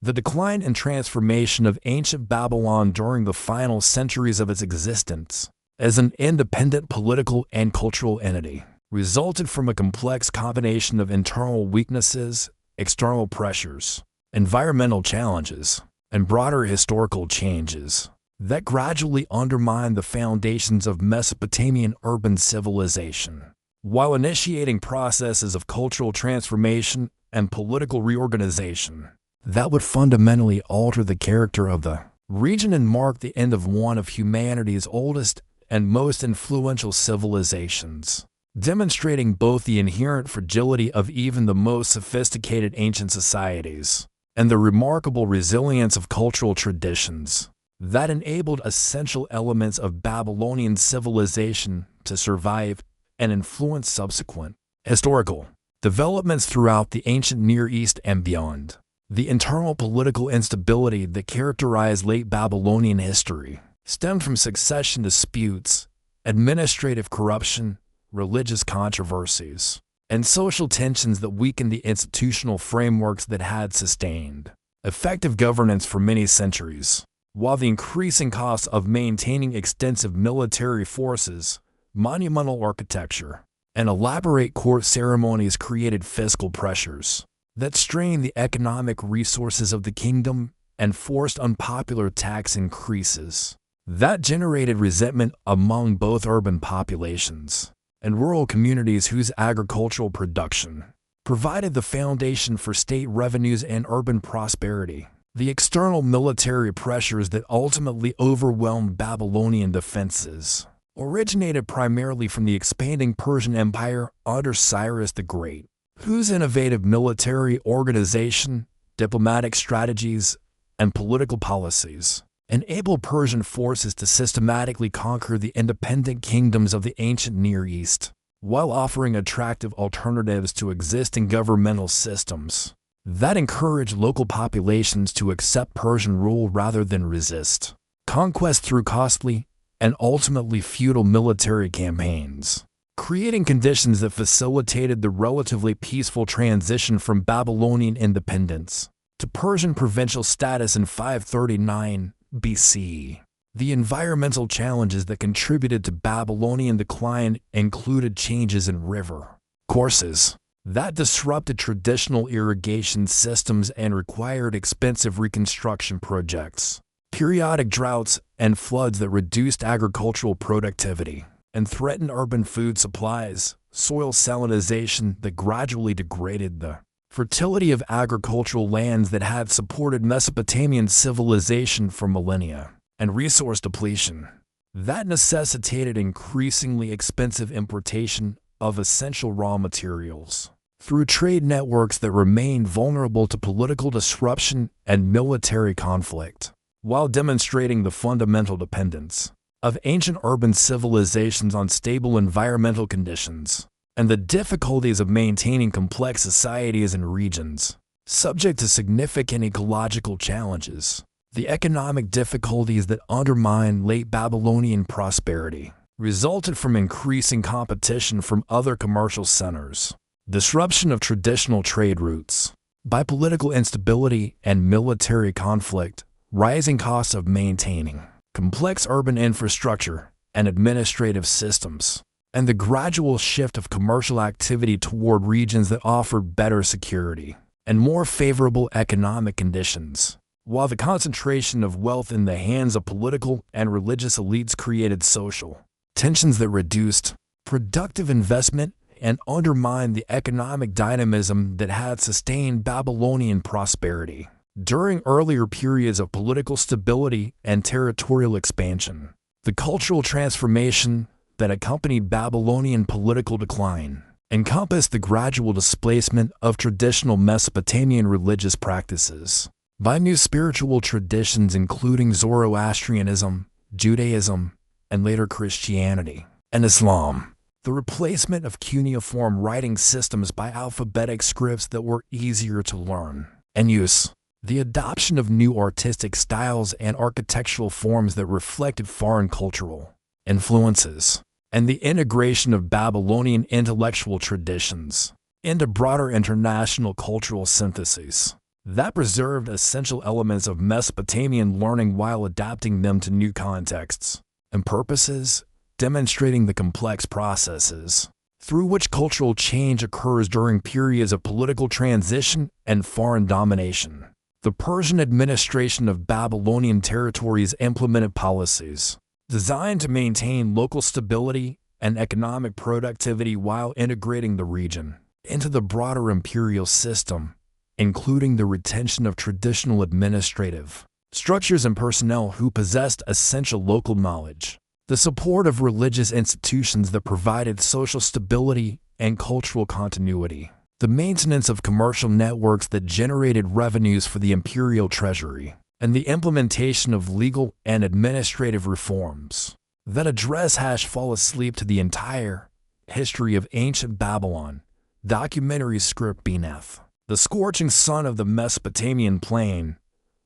The decline and transformation of ancient Babylon during the final centuries of its existence as an independent political and cultural entity resulted from a complex combination of internal weaknesses, external pressures, environmental challenges, and broader historical changes that gradually undermined the foundations of Mesopotamian urban civilization, while initiating processes of cultural transformation and political reorganization that would fundamentally alter the character of the region and mark the end of one of humanity's oldest and most influential civilizations, demonstrating both the inherent fragility of even the most sophisticated ancient societies and the remarkable resilience of cultural traditions that enabled essential elements of Babylonian civilization to survive and influence subsequent historical developments throughout the ancient Near East and beyond. The internal political instability that characterized late Babylonian history stemmed from succession disputes, administrative corruption, religious controversies, and social tensions that weakened the institutional frameworks that had sustained effective governance for many centuries, while the increasing costs of maintaining extensive military forces, monumental architecture, and elaborate court ceremonies created fiscal pressures that strained the economic resources of the kingdom and forced unpopular tax increases that generated resentment among both urban populations and rural communities whose agricultural production provided the foundation for state revenues and urban prosperity. The external military pressures that ultimately overwhelmed Babylonian defenses originated primarily from the expanding Persian Empire under Cyrus the Great, whose innovative military organization, diplomatic strategies, and political policies enabled Persian forces to systematically conquer the independent kingdoms of the ancient Near East, while offering attractive alternatives to existing governmental systems that encouraged local populations to accept Persian rule rather than resist conquest through costly and ultimately futile military campaigns, creating conditions that facilitated the relatively peaceful transition from Babylonian independence to Persian provincial status in 539 BC. The environmental challenges that contributed to Babylonian decline included changes in river courses that disrupted traditional irrigation systems and required expensive reconstruction projects, periodic droughts and floods that reduced agricultural productivity and threatened urban food supplies, soil salinization that gradually degraded the fertility of agricultural lands that had supported Mesopotamian civilization for millennia, and resource depletion that necessitated increasingly expensive importation of essential raw materials through trade networks that remained vulnerable to political disruption and military conflict, while demonstrating the fundamental dependence of ancient urban civilizations on stable environmental conditions and the difficulties of maintaining complex societies and regions subject to significant ecological challenges. The economic difficulties that undermined late Babylonian prosperity resulted from increasing competition from other commercial centers, disruption of traditional trade routes, by political instability and military conflict, rising costs of maintaining complex urban infrastructure and administrative systems, and the gradual shift of commercial activity toward regions that offered better security and more favorable economic conditions, while the concentration of wealth in the hands of political and religious elites created social tensions that reduced productive investment and undermined the economic dynamism that had sustained Babylonian prosperity during earlier periods of political stability and territorial expansion. The cultural transformation that accompanied Babylonian political decline encompassed the gradual displacement of traditional Mesopotamian religious practices by new spiritual traditions including Zoroastrianism, Judaism, and later Christianity and Islam. The replacement of cuneiform writing systems by alphabetic scripts that were easier to learn and use, the adoption of new artistic styles and architectural forms that reflected foreign cultural influences, and the integration of Babylonian intellectual traditions into broader international cultural syntheses that preserved essential elements of Mesopotamian learning while adapting them to new contexts and purposes, demonstrating the complex processes through which cultural change occurs during periods of political transition and foreign domination. The Persian administration of Babylonian territories implemented policies designed to maintain local stability and economic productivity while integrating the region into the broader imperial system, including the retention of traditional administrative structures and personnel who possessed essential local knowledge, the support of religious institutions that provided social stability and cultural continuity, the maintenance of commercial networks that generated revenues for the imperial treasury, and the implementation of legal and administrative reforms that address fall asleep to the entire history of ancient Babylon. Documentary script beneath the scorching sun of the Mesopotamian plain,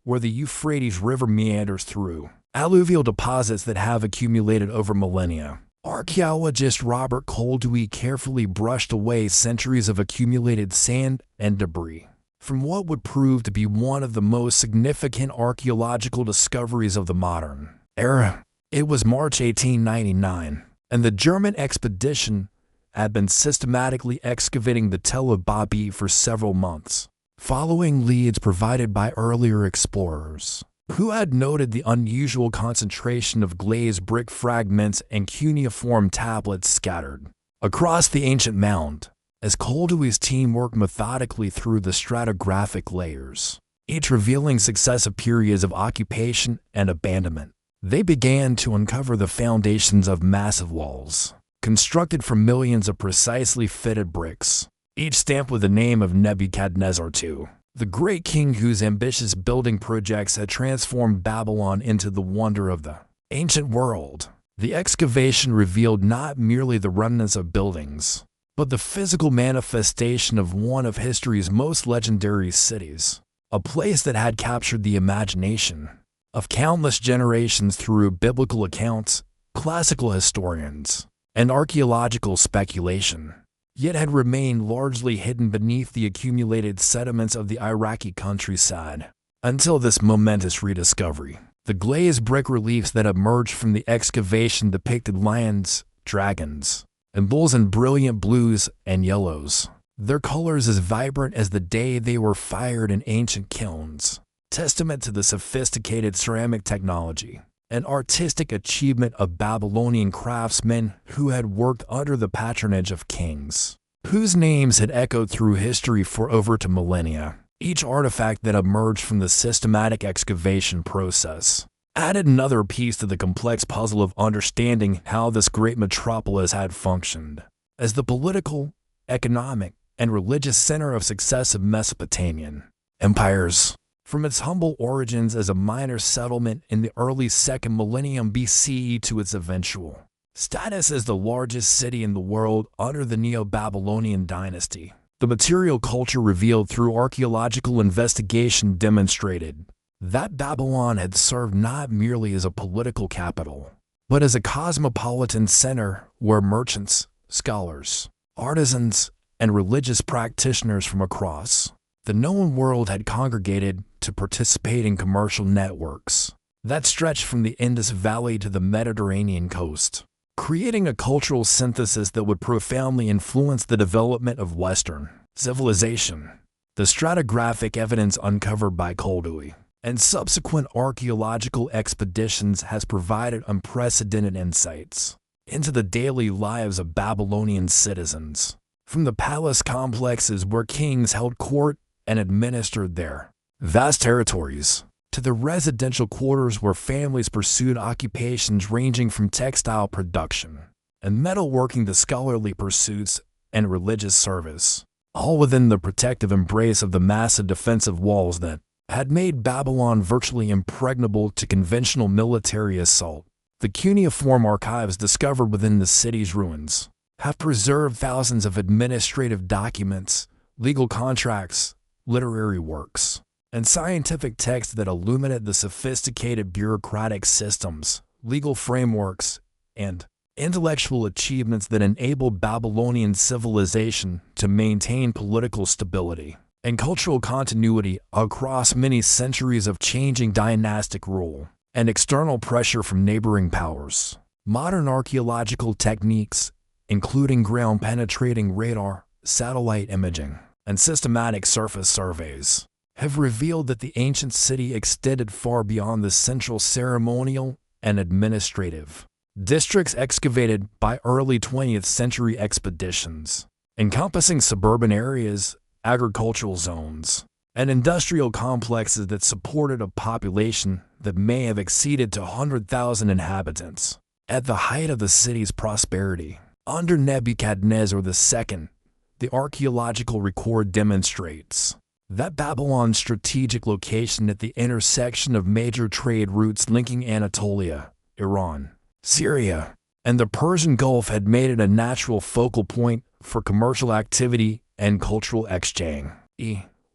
where the Euphrates River meanders through alluvial deposits that have accumulated over millennia. Archaeologist Robert Koldewey carefully brushed away centuries of accumulated sand and debris from what would prove to be one of the most significant archaeological discoveries of the modern era. It was March 1899, and the German expedition had been systematically excavating the Tel of Babi for several months, following leads provided by earlier explorers, who had noted the unusual concentration of glazed brick fragments and cuneiform tablets scattered across the ancient mound. As Koldewey's team worked methodically through the stratigraphic layers, each revealing successive periods of occupation and abandonment, they began to uncover the foundations of massive walls, constructed from millions of precisely fitted bricks, each stamped with the name of Nebuchadnezzar II, the great king whose ambitious building projects had transformed Babylon into the wonder of the ancient world. The excavation revealed not merely the remnants of buildings, but the physical manifestation of one of history's most legendary cities, a place that had captured the imagination of countless generations through biblical accounts, classical historians, and archaeological speculation, yet had remained largely hidden beneath the accumulated sediments of the Iraqi countryside. Until this momentous rediscovery, the glazed brick reliefs that emerged from the excavation depicted lions, dragons, and bulls in brilliant blues and yellows, their colors as vibrant as the day they were fired in ancient kilns, testament to the sophisticated ceramic technology and artistic achievement of Babylonian craftsmen who had worked under the patronage of kings, whose names had echoed through history for over 2 millennia. Each artifact that emerged from the systematic excavation process added another piece to the complex puzzle of understanding how this great metropolis had functioned as the political, economic, and religious center of successive Mesopotamian empires. From its humble origins as a minor settlement in the early 2nd millennium BCE to its eventual status as the largest city in the world under the Neo-Babylonian dynasty, the material culture revealed through archaeological investigation demonstrated that Babylon had served not merely as a political capital, but as a cosmopolitan center where merchants, scholars, artisans, and religious practitioners from across the known world had congregated to participate in commercial networks that stretched from the Indus Valley to the Mediterranean coast, creating a cultural synthesis that would profoundly influence the development of Western civilization. The stratigraphic evidence uncovered by Koldewey and subsequent archaeological expeditions has provided unprecedented insights into the daily lives of Babylonian citizens, from the palace complexes where kings held court and administered their vast territories, to the residential quarters where families pursued occupations ranging from textile production and metalworking to scholarly pursuits and religious service, all within the protective embrace of the massive defensive walls that had made Babylon virtually impregnable to conventional military assault. The cuneiform archives discovered within the city's ruins have preserved thousands of administrative documents, legal contracts, literary works, and scientific texts that illuminate the sophisticated bureaucratic systems, legal frameworks, and intellectual achievements that enabled Babylonian civilization to maintain political stability and cultural continuity across many centuries of changing dynastic rule and external pressure from neighboring powers. Modern archaeological techniques, including ground-penetrating radar, satellite imaging, and systematic surface surveys, have revealed that the ancient city extended far beyond the central ceremonial and administrative districts excavated by early 20th century expeditions, encompassing suburban areas, agricultural zones, and industrial complexes that supported a population that may have exceeded to 100,000 inhabitants. At the height of the city's prosperity, under Nebuchadnezzar II, the archaeological record demonstrates that Babylon's strategic location at the intersection of major trade routes linking Anatolia, Iran, Syria, and the Persian Gulf had made it a natural focal point for commercial activity and cultural exchange.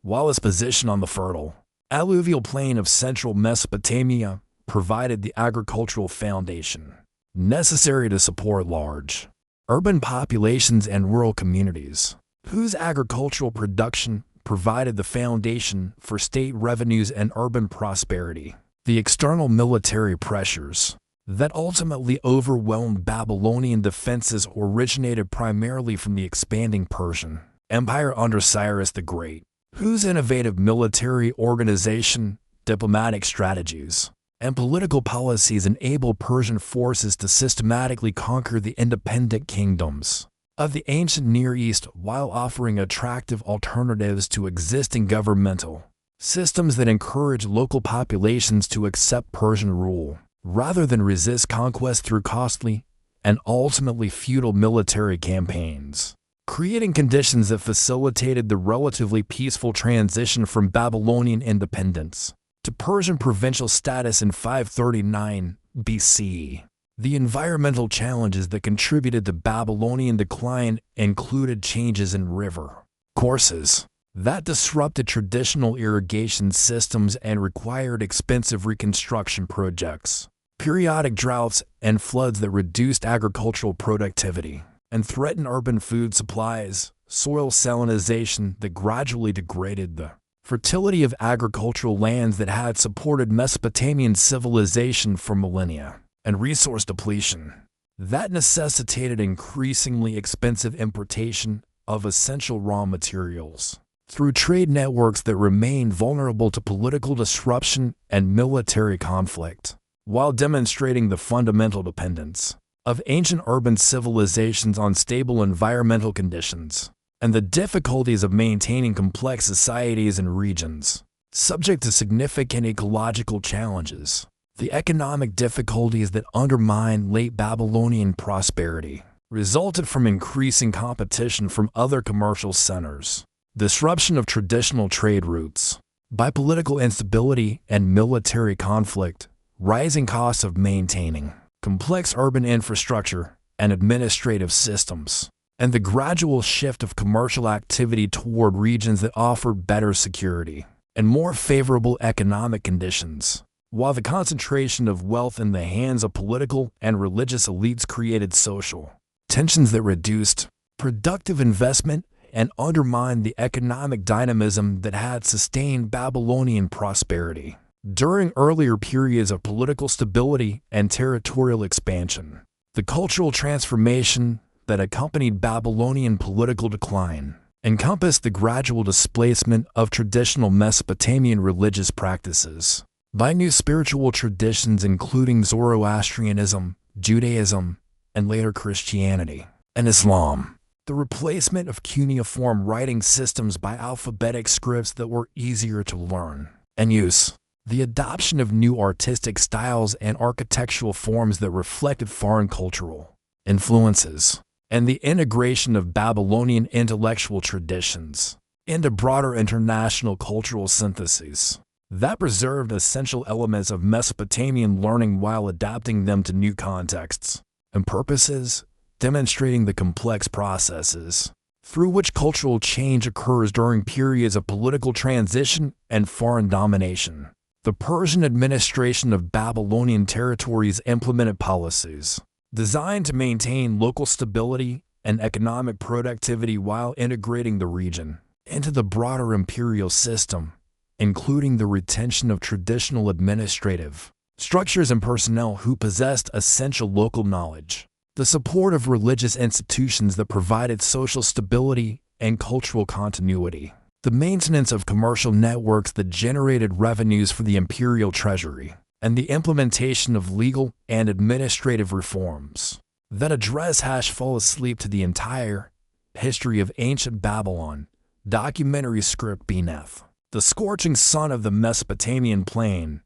While its position on the fertile, alluvial plain of central Mesopotamia provided the agricultural foundation necessary to support large urban populations and rural communities, whose agricultural production provided the foundation for state revenues and urban prosperity. The external military pressures that ultimately overwhelmed Babylonian defenses originated primarily from the expanding Persian Empire under Cyrus the Great, whose innovative military organization, diplomatic strategies, and political policies enabled Persian forces to systematically conquer the independent kingdoms of the ancient Near East while offering attractive alternatives to existing governmental systems that encourage local populations to accept Persian rule, rather than resist conquest through costly and ultimately futile military campaigns, creating conditions that facilitated the relatively peaceful transition from Babylonian independence to Persian provincial status in 539 BCE. The environmental challenges that contributed to Babylonian decline included changes in river courses that disrupted traditional irrigation systems and required expensive reconstruction projects, periodic droughts and floods that reduced agricultural productivity and threatened urban food supplies, soil salinization that gradually degraded the fertility of agricultural lands that had supported Mesopotamian civilization for millennia, and resource depletion that necessitated increasingly expensive importation of essential raw materials through trade networks that remained vulnerable to political disruption and military conflict, while demonstrating the fundamental dependence of ancient urban civilizations on stable environmental conditions and the difficulties of maintaining complex societies and regions subject to significant ecological challenges. The economic difficulties that undermined late Babylonian prosperity resulted from increasing competition from other commercial centers, disruption of traditional trade routes, by political instability and military conflict, rising costs of maintaining complex urban infrastructure and administrative systems, and the gradual shift of commercial activity toward regions that offered better security and more favorable economic conditions, while the concentration of wealth in the hands of political and religious elites created social tensions that reduced productive investment and undermined the economic dynamism that had sustained Babylonian prosperity during earlier periods of political stability and territorial expansion. The cultural transformation that accompanied Babylonian political decline encompassed the gradual displacement of traditional Mesopotamian religious practices by new spiritual traditions including Zoroastrianism, Judaism, and later Christianity and Islam. The replacement of cuneiform writing systems by alphabetic scripts that were easier to learn and use. The adoption of new artistic styles and architectural forms that reflected foreign cultural influences, and the integration of Babylonian intellectual traditions into broader international cultural syntheses that preserved essential elements of Mesopotamian learning while adapting them to new contexts and purposes, demonstrating the complex processes through which cultural change occurs during periods of political transition and foreign domination. The Persian administration of Babylonian territories implemented policies designed to maintain local stability and economic productivity while integrating the region into the broader imperial system, including the retention of traditional administrative structures and personnel who possessed essential local knowledge, the support of religious institutions that provided social stability and cultural continuity, the maintenance of commercial networks that generated revenues for the imperial treasury, and the implementation of legal and administrative reforms that address fall asleep to the entire history of ancient Babylon. Documentary script beneath the scorching sun of the Mesopotamian plain,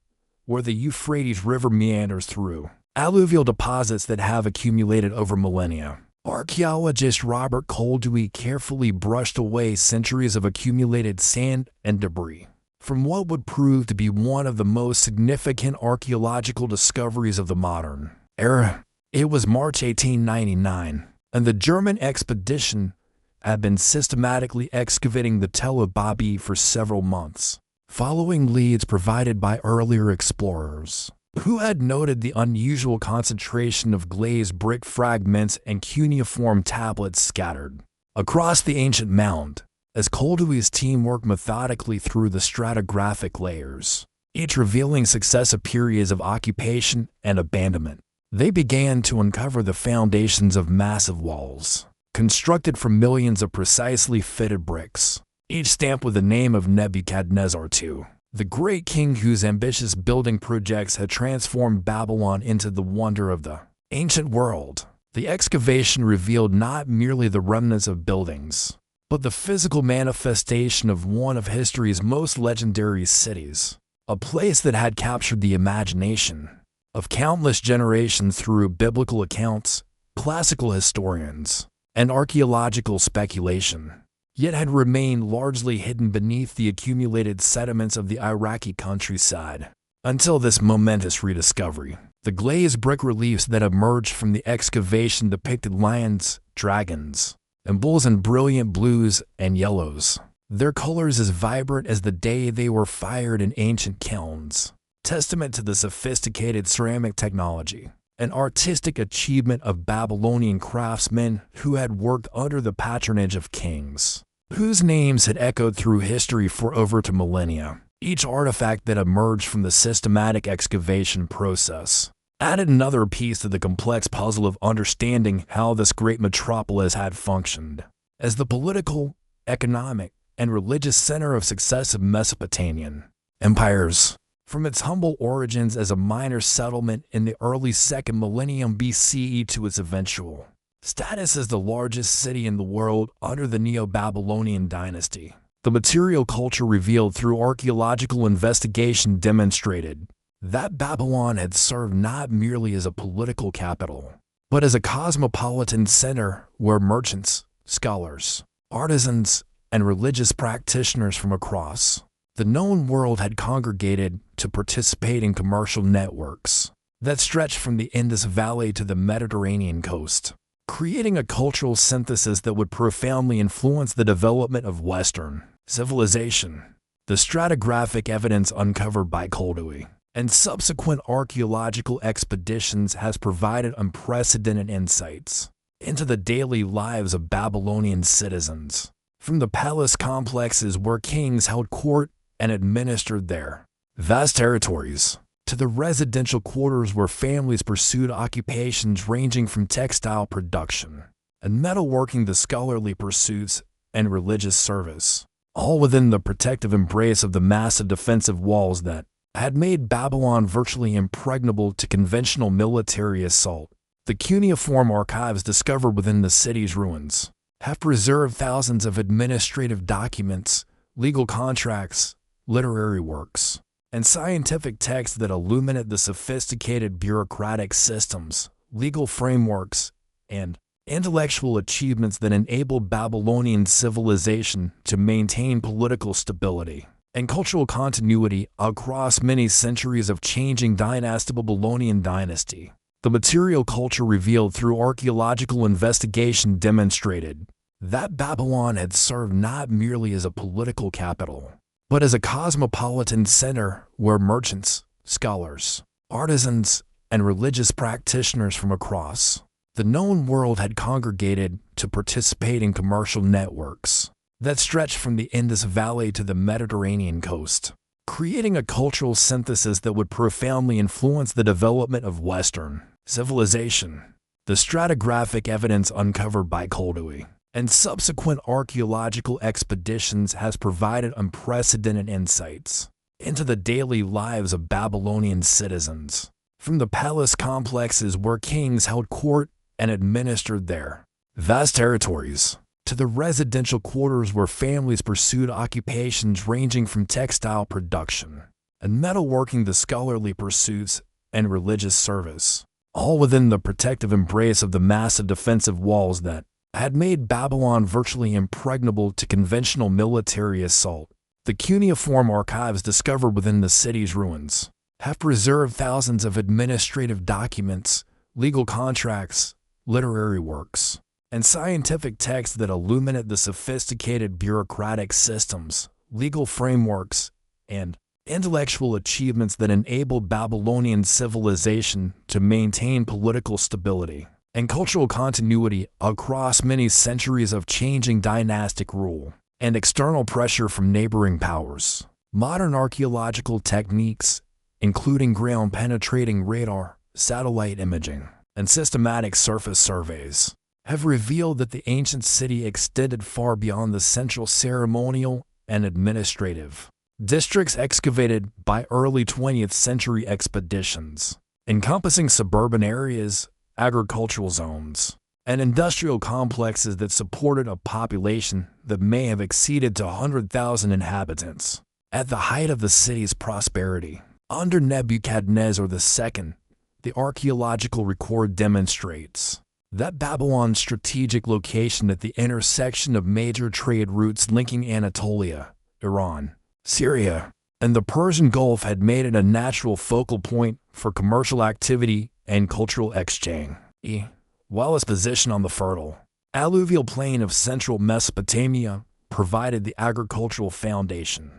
where the Euphrates River meanders through alluvial deposits that have accumulated over millennia. Archaeologist Robert Koldewey carefully brushed away centuries of accumulated sand and debris from what would prove to be one of the most significant archaeological discoveries of the modern era. It was March 1899, and the German expedition had been systematically excavating the Tel Ababi for several months, following leads provided by earlier explorers, who had noted the unusual concentration of glazed brick fragments and cuneiform tablets scattered across the ancient mound. As Koldewey's team worked methodically through the stratigraphic layers, each revealing successive periods of occupation and abandonment, they began to uncover the foundations of massive walls, constructed from millions of precisely fitted bricks, each stamped with the name of Nebuchadnezzar II, the great king whose ambitious building projects had transformed Babylon into the wonder of the ancient world. The excavation revealed not merely the remnants of buildings, but the physical manifestation of one of history's most legendary cities, a place that had captured the imagination of countless generations through biblical accounts, classical historians, and archaeological speculation, yet had remained largely hidden beneath the accumulated sediments of the Iraqi countryside. Until this momentous rediscovery, the glazed brick reliefs that emerged from the excavation depicted lions, dragons, and bulls in brilliant blues and yellows, their colors as vibrant as the day they were fired in ancient kilns, testament to the sophisticated ceramic technology and artistic achievement of Babylonian craftsmen who had worked under the patronage of kings, whose names had echoed through history for over 2 millennia. Each artifact that emerged from the systematic excavation process added another piece to the complex puzzle of understanding how this great metropolis had functioned as the political, economic, and religious center of successive Mesopotamian empires. From its humble origins as a minor settlement in the early 2nd millennium BCE to its eventual status as the largest city in the world under the Neo-Babylonian dynasty, the material culture revealed through archaeological investigation demonstrated that Babylon had served not merely as a political capital, but as a cosmopolitan center where merchants, scholars, artisans, and religious practitioners from across the known world had congregated to participate in commercial networks that stretched from the Indus Valley to the Mediterranean coast, creating a cultural synthesis that would profoundly influence the development of Western civilization. The stratigraphic evidence uncovered by Koldewey and subsequent archaeological expeditions has provided unprecedented insights into the daily lives of Babylonian citizens, from the palace complexes where kings held court and administered their vast territories, to the residential quarters where families pursued occupations ranging from textile production and metalworking to scholarly pursuits and religious service, all within the protective embrace of the massive defensive walls that had made Babylon virtually impregnable to conventional military assault. The cuneiform archives discovered within the city's ruins have preserved thousands of administrative documents, legal contracts, literary works, and scientific texts that illuminate the sophisticated bureaucratic systems, legal frameworks, and intellectual achievements that enabled Babylonian civilization to maintain political stability and cultural continuity across many centuries of changing dynasty. Babylonian dynasty. The material culture revealed through archaeological investigation demonstrated that Babylon had served not merely as a political capital, but as a cosmopolitan center where merchants, scholars, artisans, and religious practitioners from across the known world had congregated to participate in commercial networks that stretched from the Indus Valley to the Mediterranean coast, creating a cultural synthesis that would profoundly influence the development of Western civilization. The stratigraphic evidence uncovered by Koldewey and subsequent archaeological expeditions has provided unprecedented insights into the daily lives of Babylonian citizens, from the palace complexes where kings held court and administered their vast territories, to the residential quarters where families pursued occupations ranging from textile production and metalworking to scholarly pursuits and religious service, all within the protective embrace of the massive defensive walls that had made Babylon virtually impregnable to conventional military assault. The cuneiform archives discovered within the city's ruins have preserved thousands of administrative documents, legal contracts, literary works, and scientific texts that illuminate the sophisticated bureaucratic systems, legal frameworks, and intellectual achievements that enabled Babylonian civilization to maintain political stability and cultural continuity across many centuries of changing dynastic rule and external pressure from neighboring powers. Modern archaeological techniques, including ground-penetrating radar, satellite imaging, and systematic surface surveys, have revealed that the ancient city extended far beyond the central ceremonial and administrative districts excavated by early 20th century expeditions, encompassing suburban areas, agricultural zones, and industrial complexes that supported a population that may have exceeded to 100,000 inhabitants. At the height of the city's prosperity, under Nebuchadnezzar II, the archaeological record demonstrates that Babylon's strategic location at the intersection of major trade routes linking Anatolia, Iran, Syria, and the Persian Gulf had made it a natural focal point for commercial activity and cultural exchange. While its position on the fertile, alluvial plain of central Mesopotamia provided the agricultural foundation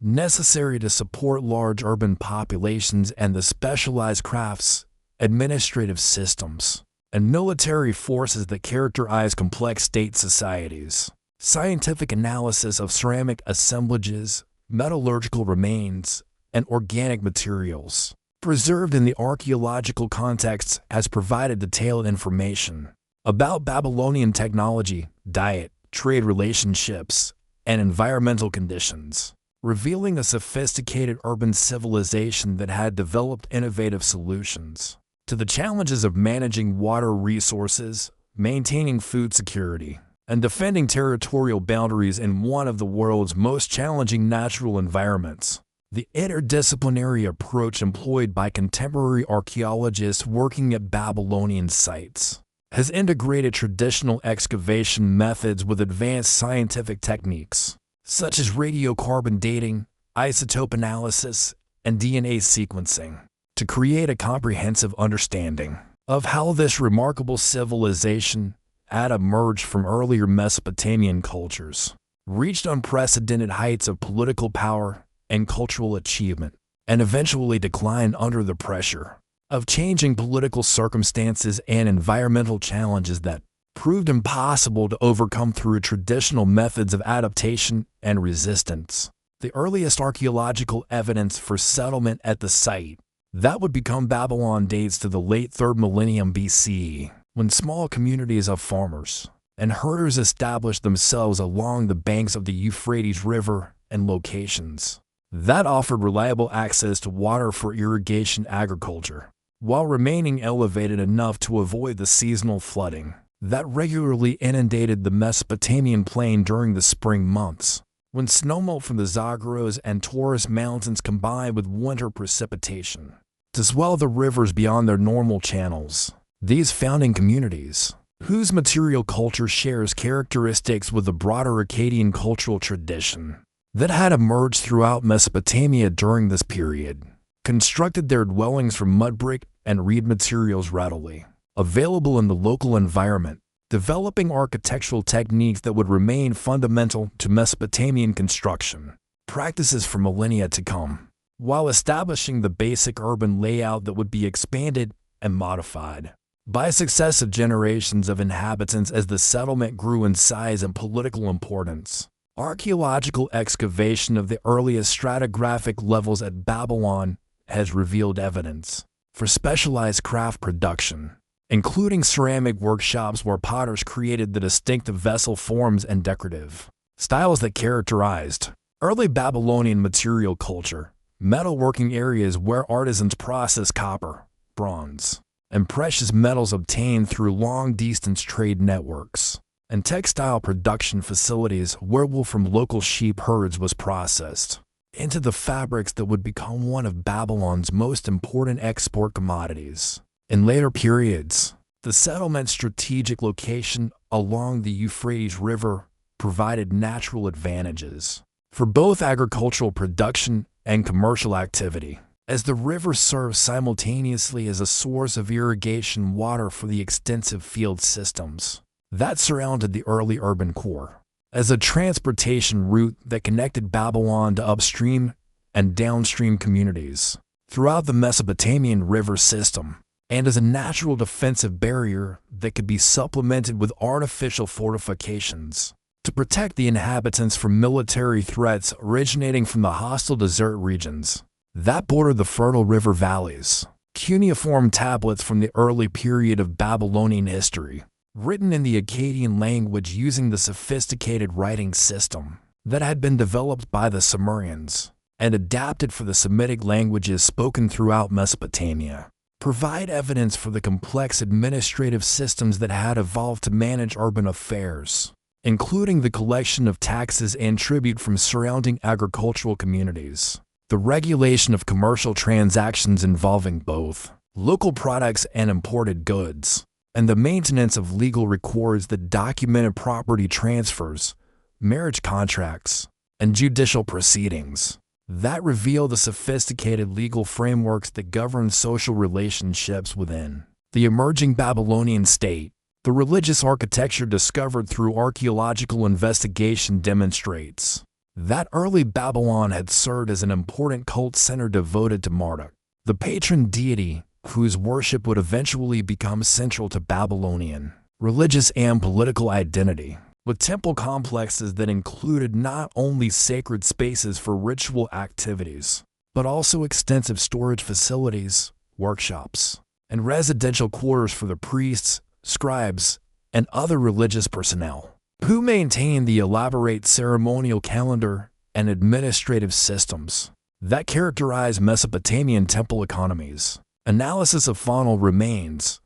necessary to support large urban populations and the specialized crafts, administrative systems, and military forces that characterize complex state societies. Scientific analysis of ceramic assemblages, metallurgical remains, and organic materials preserved in the archaeological context has provided detailed information about Babylonian technology, diet, trade relationships, and environmental conditions, revealing a sophisticated urban civilization that had developed innovative solutions to the challenges of managing water resources, maintaining food security, and defending territorial boundaries in one of the world's most challenging natural environments. The interdisciplinary approach employed by contemporary archaeologists working at Babylonian sites has integrated traditional excavation methods with advanced scientific techniques, such as radiocarbon dating, isotope analysis, and DNA sequencing, to create a comprehensive understanding of how this remarkable civilization had emerged from earlier Mesopotamian cultures, reached unprecedented heights of political power and cultural achievement, and eventually declined under the pressure of changing political circumstances and environmental challenges that proved impossible to overcome through traditional methods of adaptation and resistance. The earliest archaeological evidence for settlement at the site that would become Babylon dates to the late 3rd millennium BCE, when small communities of farmers and herders established themselves along the banks of the Euphrates River and locations that offered reliable access to water for irrigation agriculture, while remaining elevated enough to avoid the seasonal flooding that regularly inundated the Mesopotamian plain during the spring months, when snowmelt from the Zagros and Taurus mountains combined with winter precipitation to swell the rivers beyond their normal channels. These founding communities, whose material culture shares characteristics with the broader Akkadian cultural tradition that had emerged throughout Mesopotamia during this period, constructed their dwellings from mud brick and reed materials readily available in the local environment, developing architectural techniques that would remain fundamental to Mesopotamian construction practices for millennia to come, while establishing the basic urban layout that would be expanded and modified by successive generations of inhabitants as the settlement grew in size and political importance. Archaeological excavation of the earliest stratigraphic levels at Babylon has revealed evidence for specialized craft production, including ceramic workshops where potters created the distinctive vessel forms and decorative styles that characterized early Babylonian material culture, metalworking areas where artisans processed copper, bronze, and precious metals obtained through long-distance trade networks, and textile production facilities where wool from local sheep herds was processed into the fabrics that would become one of Babylon's most important export commodities. In later periods, the settlement's strategic location along the Euphrates River provided natural advantages for both agricultural production and commercial activity, as the river served simultaneously as a source of irrigation water for the extensive field systems that surrounded the early urban core, as a transportation route that connected Babylon to upstream and downstream communities throughout the Mesopotamian river system, and as a natural defensive barrier that could be supplemented with artificial fortifications to protect the inhabitants from military threats originating from the hostile desert regions that border the fertile river valleys. Cuneiform tablets from the early period of Babylonian history, written in the Akkadian language using the sophisticated writing system that had been developed by the Sumerians and adapted for the Semitic languages spoken throughout Mesopotamia, provide evidence for the complex administrative systems that had evolved to manage urban affairs, including the collection of taxes and tribute from surrounding agricultural communities, the regulation of commercial transactions involving both local products and imported goods, and the maintenance of legal records that documented property transfers, marriage contracts, and judicial proceedings that reveal the sophisticated legal frameworks that govern social relationships within the emerging Babylonian state. The religious architecture discovered through archaeological investigation demonstrates that early Babylon had served as an important cult center devoted to Marduk, the patron deity whose worship would eventually become central to Babylonian religious and political identity, with temple complexes that included not only sacred spaces for ritual activities, but also extensive storage facilities, workshops, and residential quarters for the priests, scribes, and other religious personnel, who maintained the elaborate ceremonial calendar and administrative systems that characterize Mesopotamian temple economies. Analysis of faunal remains,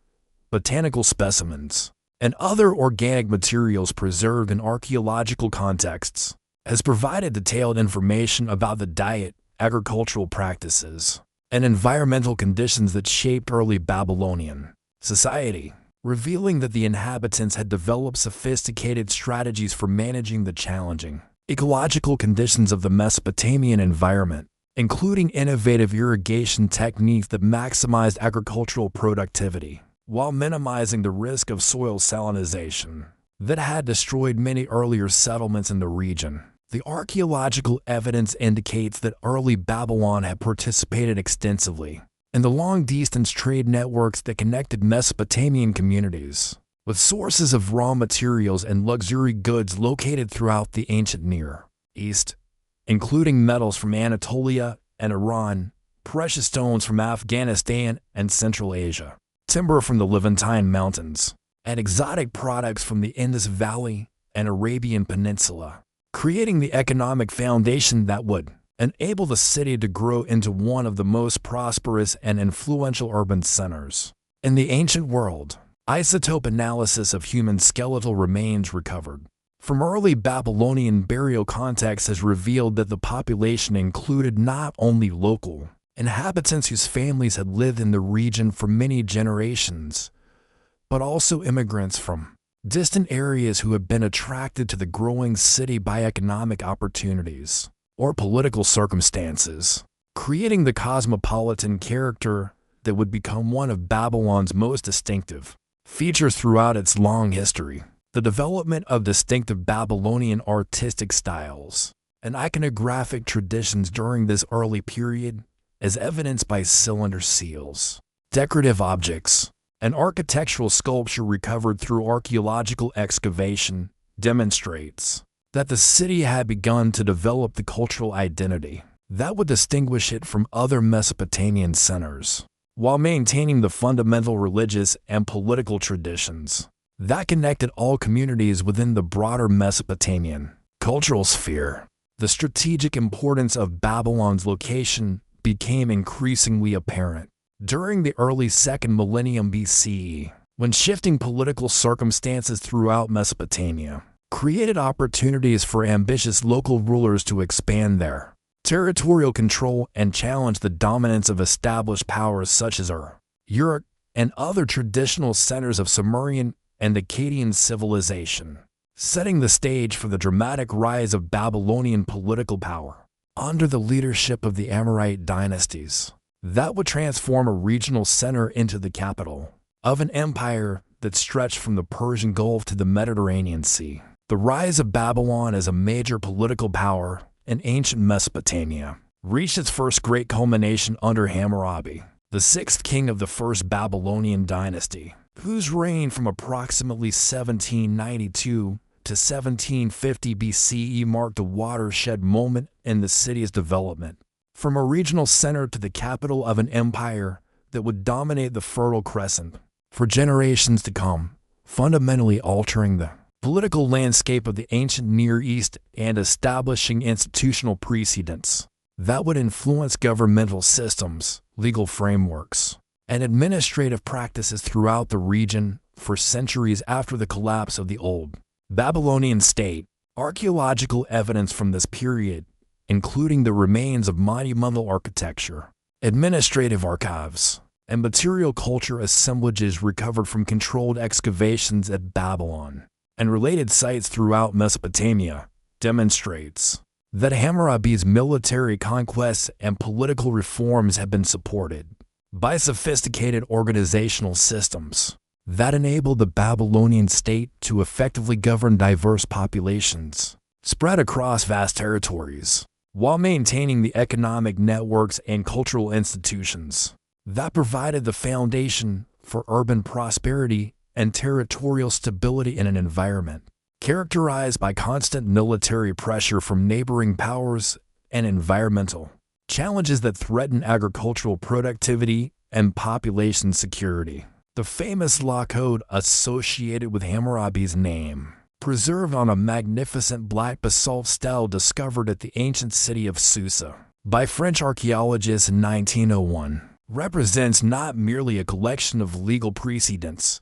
botanical specimens, and other organic materials preserved in archaeological contexts has provided detailed information about the diet, agricultural practices, and environmental conditions that shaped early Babylonian society, revealing that the inhabitants had developed sophisticated strategies for managing the challenging ecological conditions of the Mesopotamian environment, including innovative irrigation techniques that maximized agricultural productivity while minimizing the risk of soil salinization that had destroyed many earlier settlements in the region. The archaeological evidence indicates that early Babylon had participated extensively in the long-distance trade networks that connected Mesopotamian communities with sources of raw materials and luxury goods located throughout the ancient Near East, including metals from Anatolia and Iran, precious stones from Afghanistan and Central Asia, timber from the Levantine Mountains, and exotic products from the Indus Valley and Arabian Peninsula, creating the economic foundation that would enable the city to grow into one of the most prosperous and influential urban centers in the ancient world. Isotope analysis of human skeletal remains recovered from early Babylonian burial contexts has revealed that the population included not only local inhabitants whose families had lived in the region for many generations, but also immigrants from distant areas who had been attracted to the growing city by economic opportunities or political circumstances, creating the cosmopolitan character that would become one of Babylon's most distinctive features throughout its long history. The development of distinctive Babylonian artistic styles and iconographic traditions during this early period is evidenced by cylinder seals, decorative objects, and architectural sculpture recovered through archaeological excavation demonstrates that the city had begun to develop the cultural identity that would distinguish it from other Mesopotamian centers, while maintaining the fundamental religious and political traditions that connected all communities within the broader Mesopotamian cultural sphere. The strategic importance of Babylon's location became increasingly apparent during the early 2nd millennium BCE, when shifting political circumstances throughout Mesopotamia created opportunities for ambitious local rulers to expand their territorial control and challenge the dominance of established powers such as Uruk and other traditional centers of Sumerian and Akkadian civilization, setting the stage for the dramatic rise of Babylonian political power under the leadership of the Amorite dynasties that would transform a regional center into the capital of an empire that stretched from the Persian Gulf to the Mediterranean Sea. The rise of Babylon as a major political power in ancient Mesopotamia reached its first great culmination under Hammurabi, the 6th king of the first Babylonian dynasty, whose reign from approximately 1792 to 1750 BCE marked a watershed moment in the city's development, from a regional center to the capital of an empire that would dominate the Fertile Crescent for generations to come, fundamentally altering the political landscape of the ancient Near East and establishing institutional precedents that would influence governmental systems, legal frameworks, and administrative practices throughout the region for centuries after the collapse of the old Babylonian state. Archaeological evidence from this period, including the remains of monumental architecture, administrative archives, and material culture assemblages recovered from controlled excavations at Babylon and related sites throughout Mesopotamia, demonstrates that Hammurabi's military conquests and political reforms have been supported by sophisticated organizational systems that enabled the Babylonian state to effectively govern diverse populations spread across vast territories, while maintaining the economic networks and cultural institutions that provided the foundation for urban prosperity and territorial stability in an environment characterized by constant military pressure from neighboring powers and environmental challenges that threaten agricultural productivity and population security. The famous law code associated with Hammurabi's name, preserved on a magnificent black basalt stele discovered at the ancient city of Susa by French archaeologists in 1901, represents not merely a collection of legal precedents,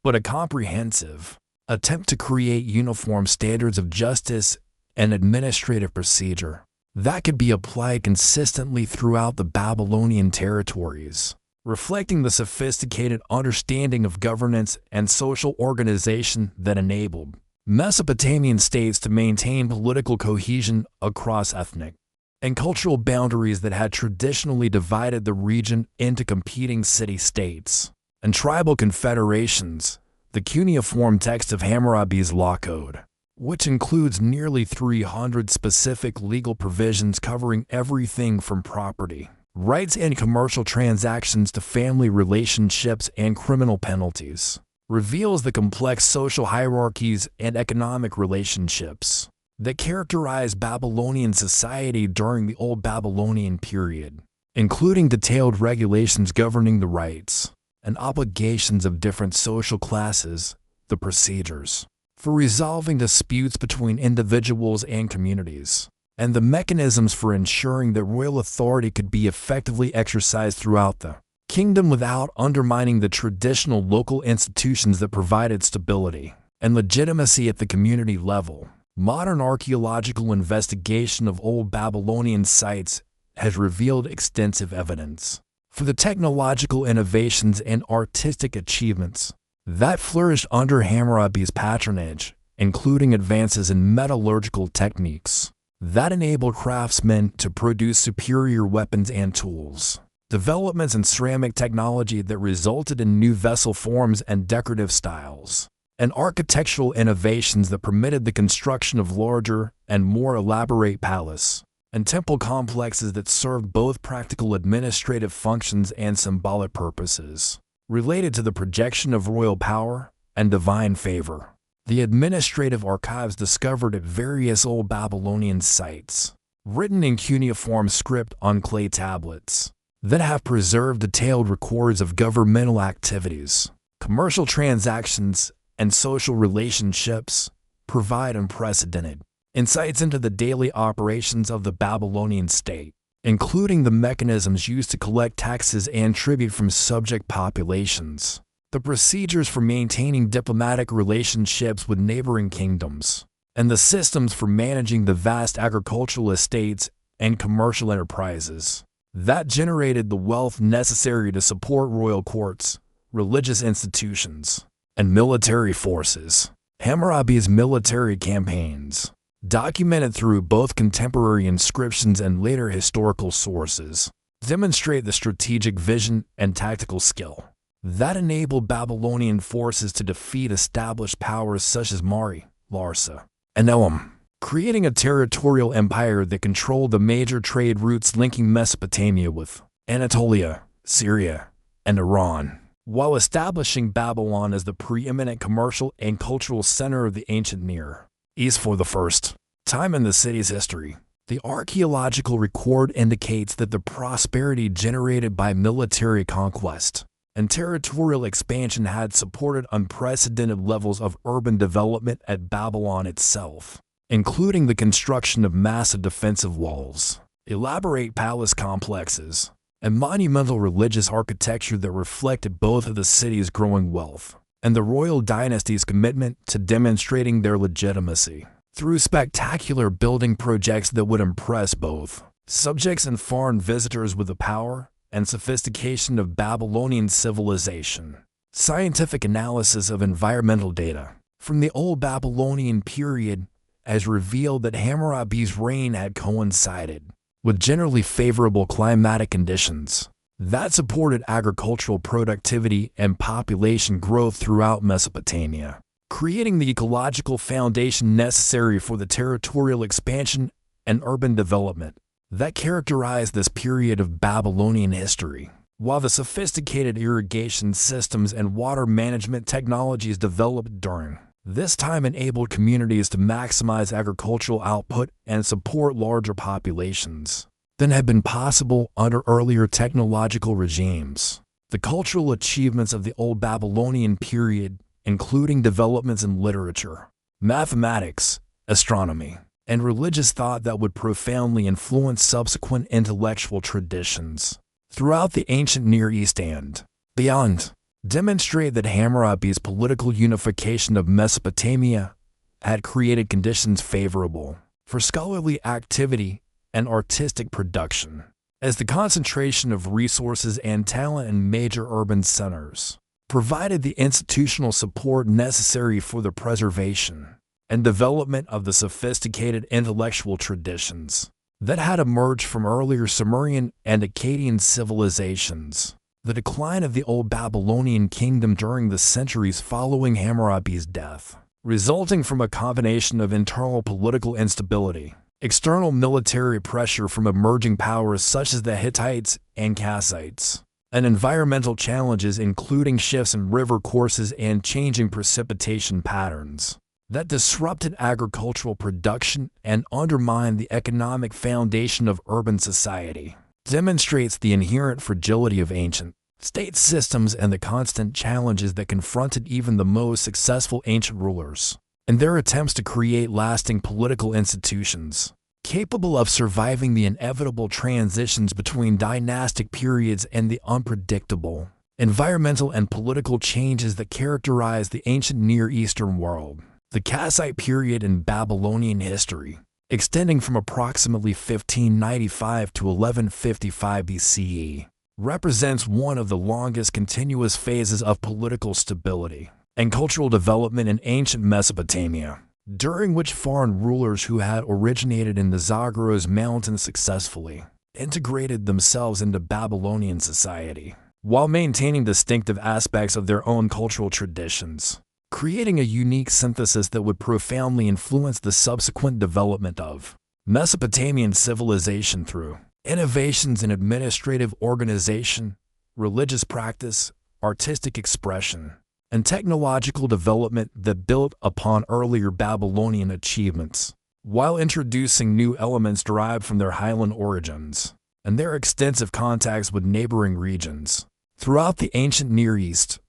but a comprehensive attempt to create uniform standards of justice and administrative procedure that could be applied consistently throughout the Babylonian territories, reflecting the sophisticated understanding of governance and social organization that enabled Mesopotamian states to maintain political cohesion across ethnic and cultural boundaries that had traditionally divided the region into competing city-states and tribal confederations. The cuneiform text of Hammurabi's law code, which includes nearly 300 specific legal provisions covering everything from property rights and commercial transactions to family relationships and criminal penalties, reveals the complex social hierarchies and economic relationships that characterized Babylonian society during the Old Babylonian period, including detailed regulations governing the rights and obligations of different social classes, the procedures for resolving disputes between individuals and communities, and the mechanisms for ensuring that royal authority could be effectively exercised throughout the kingdom without undermining the traditional local institutions that provided stability and legitimacy at the community level. Modern archaeological investigation of old Babylonian sites has revealed extensive evidence for the technological innovations and artistic achievements that flourished under Hammurabi's patronage, including advances in metallurgical techniques that enabled craftsmen to produce superior weapons and tools, developments in ceramic technology that resulted in new vessel forms and decorative styles, and architectural innovations that permitted the construction of larger and more elaborate palace and temple complexes that served both practical administrative functions and symbolic purposes related to the projection of royal power and divine favor. The administrative archives discovered at various old Babylonian sites, written in cuneiform script on clay tablets, that have preserved detailed records of governmental activities, commercial transactions, and social relationships, provide unprecedented insights into the daily operations of the Babylonian state, including the mechanisms used to collect taxes and tribute from subject populations, the procedures for maintaining diplomatic relationships with neighboring kingdoms, and the systems for managing the vast agricultural estates and commercial enterprises that generated the wealth necessary to support royal courts, religious institutions, and military forces. Hammurabi's military campaigns, documented through both contemporary inscriptions and later historical sources, demonstrate the strategic vision and tactical skill that enabled Babylonian forces to defeat established powers such as Mari, Larsa, and Elam, creating a territorial empire that controlled the major trade routes linking Mesopotamia with Anatolia, Syria, and Iran, while establishing Babylon as the preeminent commercial and cultural center of the ancient Near East for the first time in the city's history. The archaeological record indicates that the prosperity generated by military conquest and territorial expansion had supported unprecedented levels of urban development at Babylon itself, including the construction of massive defensive walls, elaborate palace complexes, and monumental religious architecture that reflected both of the city's growing wealth and the royal dynasty's commitment to demonstrating their legitimacy through spectacular building projects that would impress both subjects and foreign visitors with the power and sophistication of Babylonian civilization. Scientific analysis of environmental data from the Old Babylonian period has revealed that Hammurabi's reign had coincided with generally favorable climatic conditions that supported agricultural productivity and population growth throughout Mesopotamia, creating the ecological foundation necessary for the territorial expansion and urban development that characterized this period of Babylonian history. While the sophisticated irrigation systems and water management technologies developed during this time enabled communities to maximize agricultural output and support larger populations than had been possible under earlier technological regimes. The cultural achievements of the Old Babylonian period, including developments in literature, mathematics, astronomy, and religious thought that would profoundly influence subsequent intellectual traditions throughout the ancient Near East and beyond, demonstrate that Hammurabi's political unification of Mesopotamia had created conditions favorable for scholarly activity and artistic production, as the concentration of resources and talent in major urban centers provided the institutional support necessary for the preservation and development of the sophisticated intellectual traditions that had emerged from earlier Sumerian and Akkadian civilizations. The decline of the Old Babylonian kingdom during the centuries following Hammurabi's death, resulting from a combination of internal political instability, external military pressure from emerging powers such as the Hittites and Kassites, and environmental challenges including shifts in river courses and changing precipitation patterns that disrupted agricultural production and undermined the economic foundation of urban society, demonstrates the inherent fragility of ancient state systems and the constant challenges that confronted even the most successful ancient rulers in their attempts to create lasting political institutions capable of surviving the inevitable transitions between dynastic periods and the unpredictable environmental and political changes that characterize the ancient Near Eastern world. The Kassite period in Babylonian history, extending from approximately 1595 to 1155 BCE, represents one of the longest continuous phases of political stability and cultural development in ancient Mesopotamia, during which foreign rulers who had originated in the Zagros Mountains successfully integrated themselves into Babylonian society, while maintaining distinctive aspects of their own cultural traditions, creating a unique synthesis that would profoundly influence the subsequent development of Mesopotamian civilization through innovations in administrative organization, religious practice, artistic expression, and technological development that built upon earlier Babylonian achievements, while introducing new elements derived from their highland origins and their extensive contacts with neighboring regions. Throughout the ancient Near East,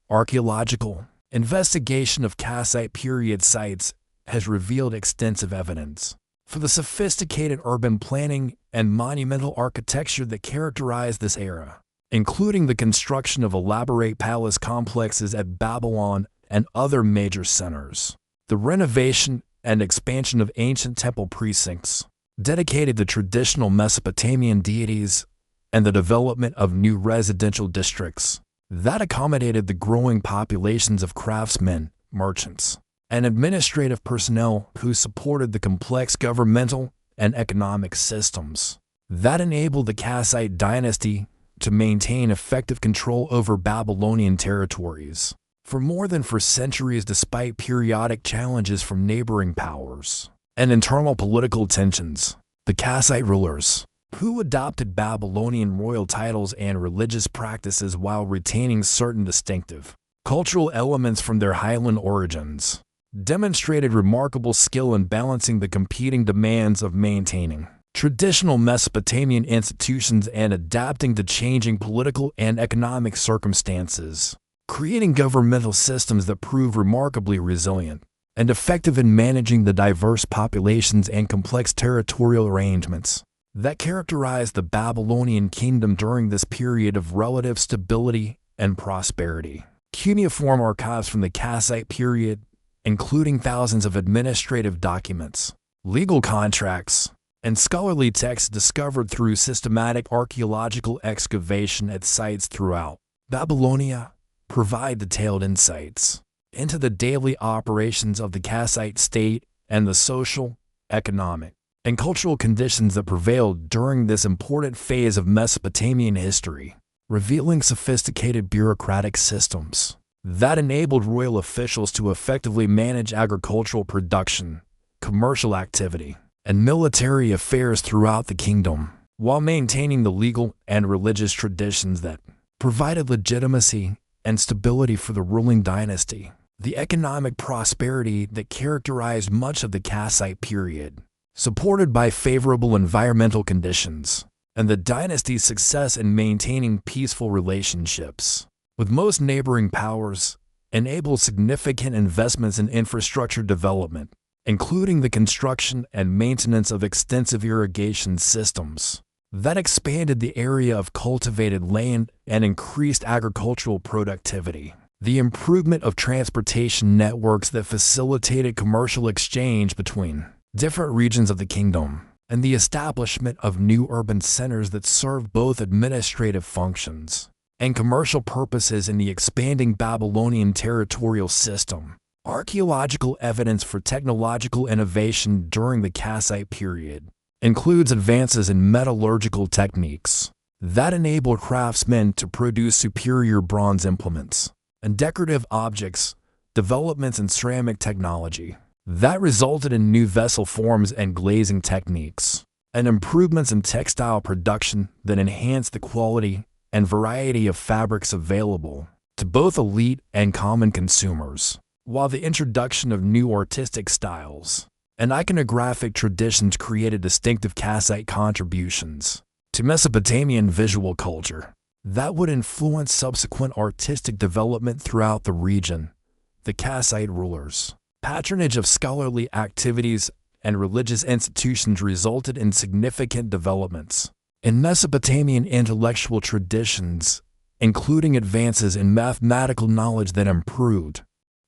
archaeological investigation of Kassite period sites has revealed extensive evidence for the sophisticated urban planning and monumental architecture that characterized this era, including the construction of elaborate palace complexes at Babylon and other major centers, the renovation and expansion of ancient temple precincts dedicated to traditional Mesopotamian deities, and the development of new residential districts that accommodated the growing populations of craftsmen, merchants, and administrative personnel who supported the complex governmental and economic systems that enabled the Kassite dynasty to maintain effective control over Babylonian territories for more than 4 centuries, despite periodic challenges from neighboring powers and internal political tensions. The Kassite rulers, who adopted Babylonian royal titles and religious practices while retaining certain distinctive cultural elements from their highland origins, demonstrated remarkable skill in balancing the competing demands of maintaining traditional Mesopotamian institutions and adapting to changing political and economic circumstances, creating governmental systems that prove remarkably resilient and effective in managing the diverse populations and complex territorial arrangements that characterized the Babylonian kingdom during this period of relative stability and prosperity. Cuneiform archives from the Kassite period, including thousands of administrative documents, legal contracts, and scholarly texts discovered through systematic archaeological excavation at sites throughout Babylonia, provide detailed insights into the daily operations of the Kassite state and the social, economic, and cultural conditions that prevailed during this important phase of Mesopotamian history, revealing sophisticated bureaucratic systems that enabled royal officials to effectively manage agricultural production, commercial activity, and military affairs throughout the kingdom, while maintaining the legal and religious traditions that provided legitimacy and stability for the ruling dynasty. The economic prosperity that characterized much of the Kassite period, supported by favorable environmental conditions, and the dynasty's success in maintaining peaceful relationships with most neighboring powers, enabled significant investments in infrastructure development, including the construction and maintenance of extensive irrigation systems that expanded the area of cultivated land and increased agricultural productivity. The improvement of transportation networks that facilitated commercial exchange between different regions of the kingdom, and the establishment of new urban centers that served both administrative functions and commercial purposes in the expanding Babylonian territorial system. Archaeological evidence for technological innovation during the Kassite period includes advances in metallurgical techniques that enabled craftsmen to produce superior bronze implements and decorative objects, developments in ceramic technology that resulted in new vessel forms and glazing techniques, and improvements in textile production that enhanced the quality and variety of fabrics available to both elite and common consumers, while the introduction of new artistic styles and iconographic traditions created distinctive Kassite contributions to Mesopotamian visual culture that would influence subsequent artistic development throughout the region. The Kassite rulers' patronage of scholarly activities and religious institutions resulted in significant developments in Mesopotamian intellectual traditions, including advances in mathematical knowledge that improved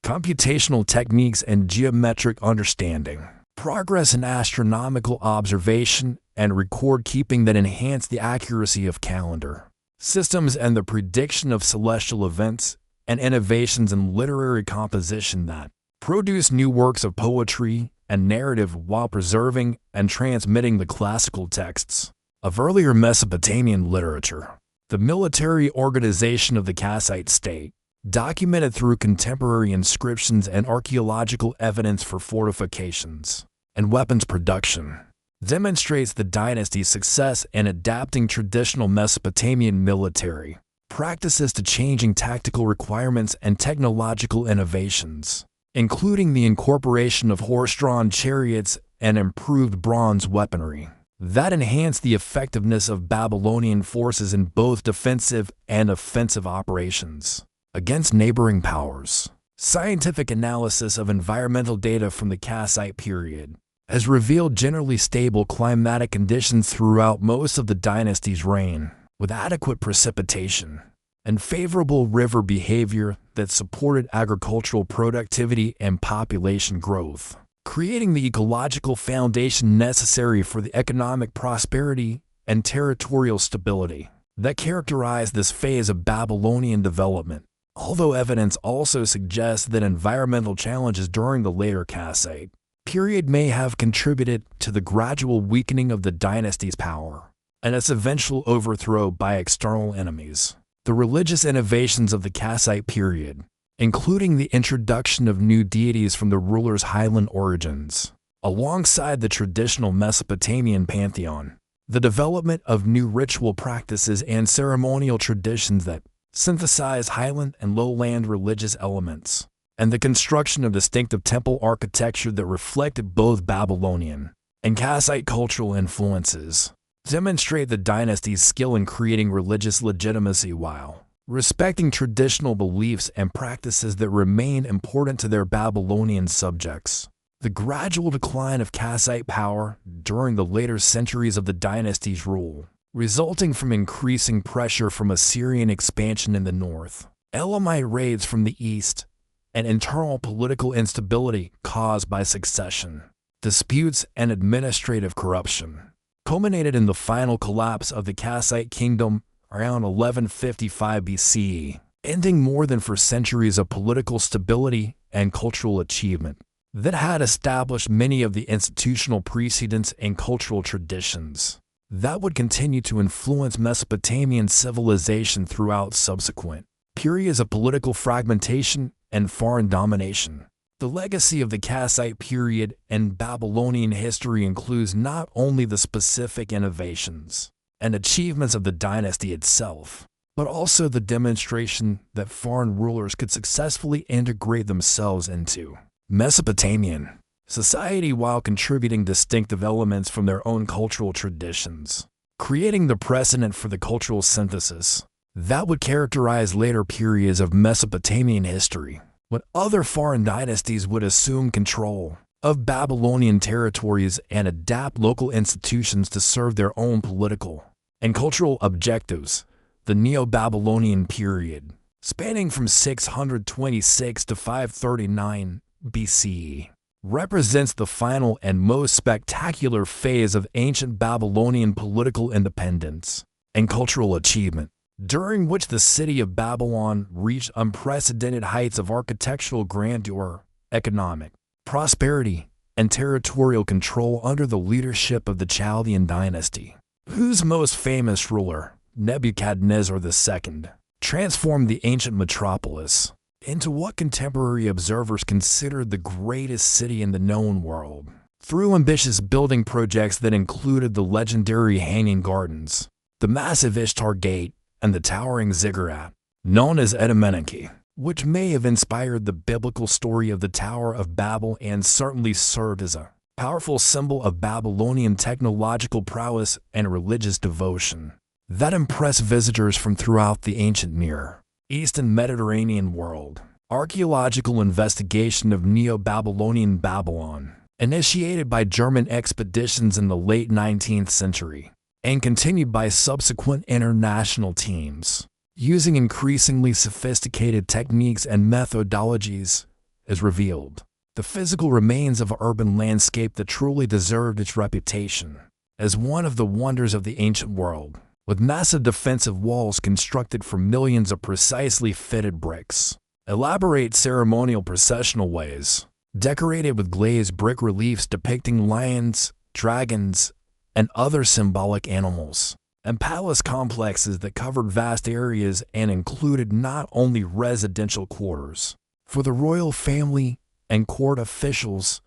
computational techniques and geometric understanding, progress in astronomical observation and record-keeping that enhanced the accuracy of calendar systems and the prediction of celestial events, and innovations in literary composition that produced new works of poetry and narrative while preserving and transmitting the classical texts of earlier Mesopotamian literature. The military organization of the Kassite state, documented through contemporary inscriptions and archaeological evidence for fortifications and weapons production, demonstrates the dynasty's success in adapting traditional Mesopotamian military practices to changing tactical requirements and technological innovations, including the incorporation of horse-drawn chariots and improved bronze weaponry that enhanced the effectiveness of Babylonian forces in both defensive and offensive operations against neighboring powers. Scientific analysis of environmental data from the Kassite period has revealed generally stable climatic conditions throughout most of the dynasty's reign, with adequate precipitation and favorable river behavior that supported agricultural productivity and population growth, creating the ecological foundation necessary for the economic prosperity and territorial stability that characterized this phase of Babylonian development. Although evidence also suggests that environmental challenges during the later Kassite period may have contributed to the gradual weakening of the dynasty's power and its eventual overthrow by external enemies. The religious innovations of the Kassite period, including the introduction of new deities from the ruler's highland origins, alongside the traditional Mesopotamian pantheon, the development of new ritual practices and ceremonial traditions that synthesize highland and lowland religious elements, and the construction of distinctive temple architecture that reflected both Babylonian and Kassite cultural influences, demonstrate the dynasty's skill in creating religious legitimacy while respecting traditional beliefs and practices that remain important to their Babylonian subjects. The gradual decline of Kassite power during the later centuries of the dynasty's rule, resulting from increasing pressure from Assyrian expansion in the north, Elamite raids from the east, and internal political instability caused by succession disputes and administrative corruption, culminated in the final collapse of the Kassite kingdom around 1155 BCE, ending more than 4 centuries of political stability and cultural achievement that had established many of the institutional precedents and cultural traditions that would continue to influence Mesopotamian civilization throughout subsequent periods of political fragmentation and foreign domination. The legacy of the Kassite period and Babylonian history includes not only the specific innovations and achievements of the dynasty itself, but also the demonstration that foreign rulers could successfully integrate themselves into Mesopotamian society while contributing distinctive elements from their own cultural traditions, creating the precedent for the cultural synthesis that would characterize later periods of Mesopotamian history, when other foreign dynasties would assume control of Babylonian territories and adapt local institutions to serve their own political and cultural objectives. The Neo-Babylonian period, spanning from 626 to 539 BCE, represents the final and most spectacular phase of ancient Babylonian political independence and cultural achievement, during which the city of Babylon reached unprecedented heights of architectural grandeur, economic prosperity, and territorial control under the leadership of the Chaldean dynasty, whose most famous ruler, Nebuchadnezzar II, transformed the ancient metropolis into what contemporary observers considered the greatest city in the known world, through ambitious building projects that included the legendary Hanging Gardens, the massive Ishtar Gate, and the towering ziggurat, known as Etemeneke, which may have inspired the biblical story of the Tower of Babel and certainly served as a powerful symbol of Babylonian technological prowess and religious devotion that impressed visitors from throughout the ancient Near East and Mediterranean world. Archaeological investigation of Neo-Babylonian Babylon, initiated by German expeditions in the late 19th century, and continued by subsequent international teams, using increasingly sophisticated techniques and methodologies, has revealed the physical remains of an urban landscape that truly deserved its reputation as one of the wonders of the ancient world, with massive defensive walls constructed from millions of precisely fitted bricks, elaborate ceremonial processional ways, decorated with glazed brick reliefs depicting lions, dragons, and other symbolic animals, and palace complexes that covered vast areas and included not only residential quarters for the royal family and court officials,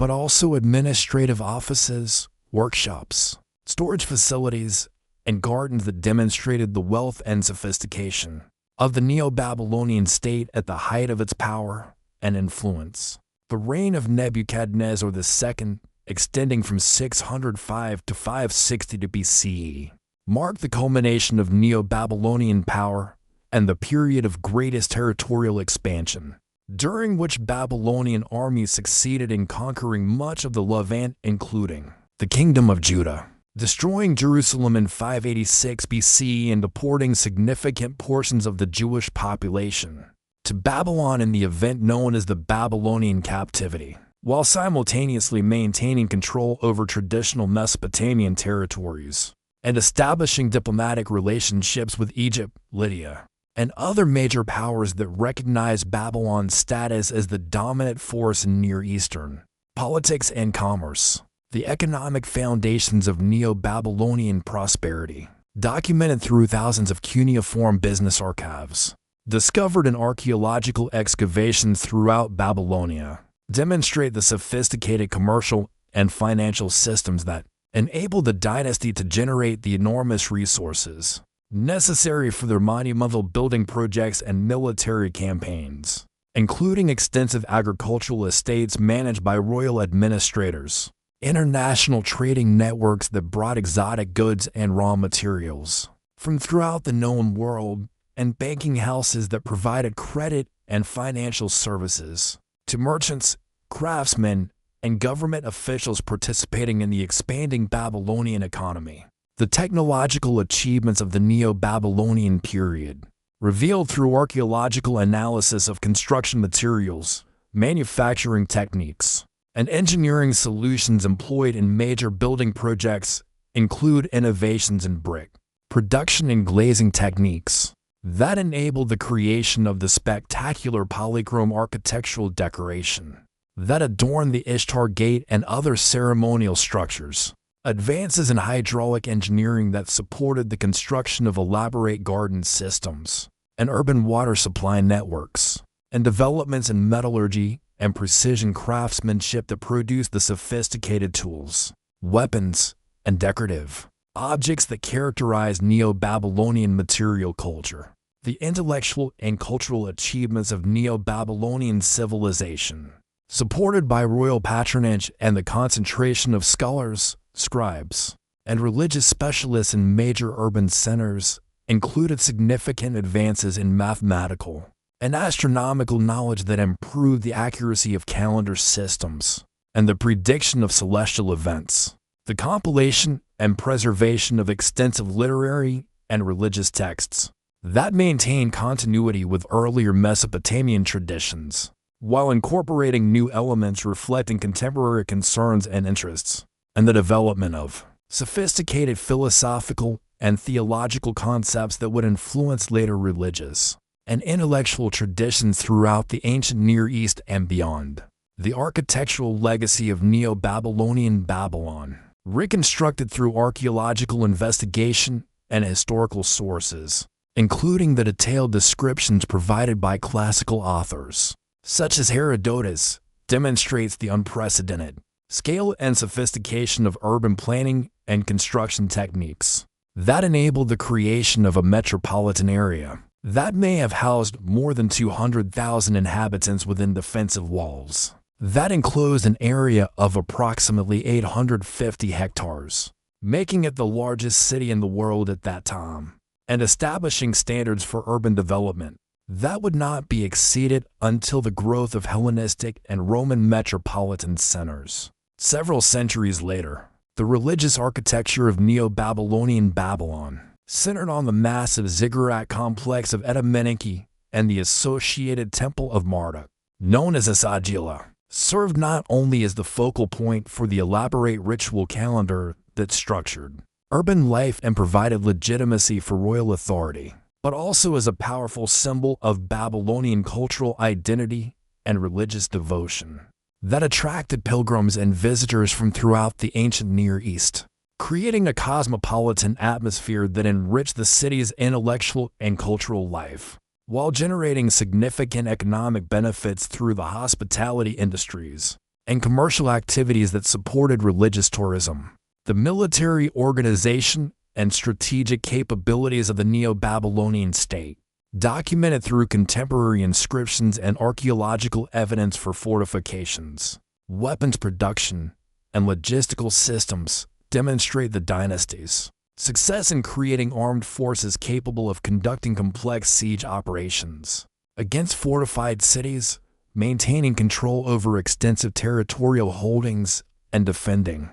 but also administrative offices, workshops, storage facilities, and gardens that demonstrated the wealth and sophistication of the Neo-Babylonian state at the height of its power and influence. The reign of Nebuchadnezzar II, extending from 605 to 560 BCE, marked the culmination of Neo-Babylonian power and the period of greatest territorial expansion, during which Babylonian armies succeeded in conquering much of the Levant, including the Kingdom of Judah, destroying Jerusalem in 586 BC and deporting significant portions of the Jewish population to Babylon in the event known as the Babylonian captivity, while simultaneously maintaining control over traditional Mesopotamian territories and establishing diplomatic relationships with Egypt, Lydia, and other major powers that recognized Babylon's status as the dominant force in Near Eastern politics and commerce. The economic foundations of Neo-Babylonian prosperity, documented through thousands of cuneiform business archives, discovered in archaeological excavations throughout Babylonia, demonstrate the sophisticated commercial and financial systems that enabled the dynasty to generate the enormous resources necessary for their monumental building projects and military campaigns, including extensive agricultural estates managed by royal administrators, international trading networks that brought exotic goods and raw materials from throughout the known world, and banking houses that provided credit and financial services to merchants, craftsmen, and government officials participating in the expanding Babylonian economy. The technological achievements of the Neo-Babylonian period, revealed through archaeological analysis of construction materials, manufacturing techniques, and engineering solutions employed in major building projects, include innovations in brick production and glazing techniques that enabled the creation of the spectacular polychrome architectural decoration that adorned the Ishtar Gate and other ceremonial structures, advances in hydraulic engineering that supported the construction of elaborate garden systems and urban water supply networks, and developments in metallurgy and precision craftsmanship that produced the sophisticated tools, weapons, and decorative objects that characterized Neo-Babylonian material culture. The intellectual and cultural achievements of Neo-Babylonian civilization, supported by royal patronage and the concentration of scholars, scribes, and religious specialists in major urban centers, included significant advances in mathematical and astronomical knowledge that improved the accuracy of calendar systems and the prediction of celestial events. The compilation and preservation of extensive literary and religious texts that maintain continuity with earlier Mesopotamian traditions, while incorporating new elements reflecting contemporary concerns and interests, and the development of sophisticated philosophical and theological concepts that would influence later religious and intellectual traditions throughout the ancient Near East and beyond. The architectural legacy of Neo-Babylonian Babylon, reconstructed through archaeological investigation and historical sources, including the detailed descriptions provided by classical authors, such as Herodotus, demonstrates the unprecedented scale and sophistication of urban planning and construction techniques that enabled the creation of a metropolitan area that may have housed more than 200,000 inhabitants within defensive walls that enclosed an area of approximately 850 hectares, making it the largest city in the world at that time, and establishing standards for urban development that would not be exceeded until the growth of Hellenistic and Roman metropolitan centers. Several centuries later, the religious architecture of Neo-Babylonian Babylon, centered on the massive ziggurat complex of Etaminenki and the associated Temple of Marduk, known as Esagila, served not only as the focal point for the elaborate ritual calendar that structured urban life and provided legitimacy for royal authority, but also as a powerful symbol of Babylonian cultural identity and religious devotion that attracted pilgrims and visitors from throughout the ancient Near East, creating a cosmopolitan atmosphere that enriched the city's intellectual and cultural life, while generating significant economic benefits through the hospitality industries and commercial activities that supported religious tourism. The military organization and strategic capabilities of the Neo-Babylonian state, documented through contemporary inscriptions and archaeological evidence for fortifications, weapons production, and logistical systems, demonstrate the dynasty's success in creating armed forces capable of conducting complex siege operations against fortified cities, maintaining control over extensive territorial holdings, and defending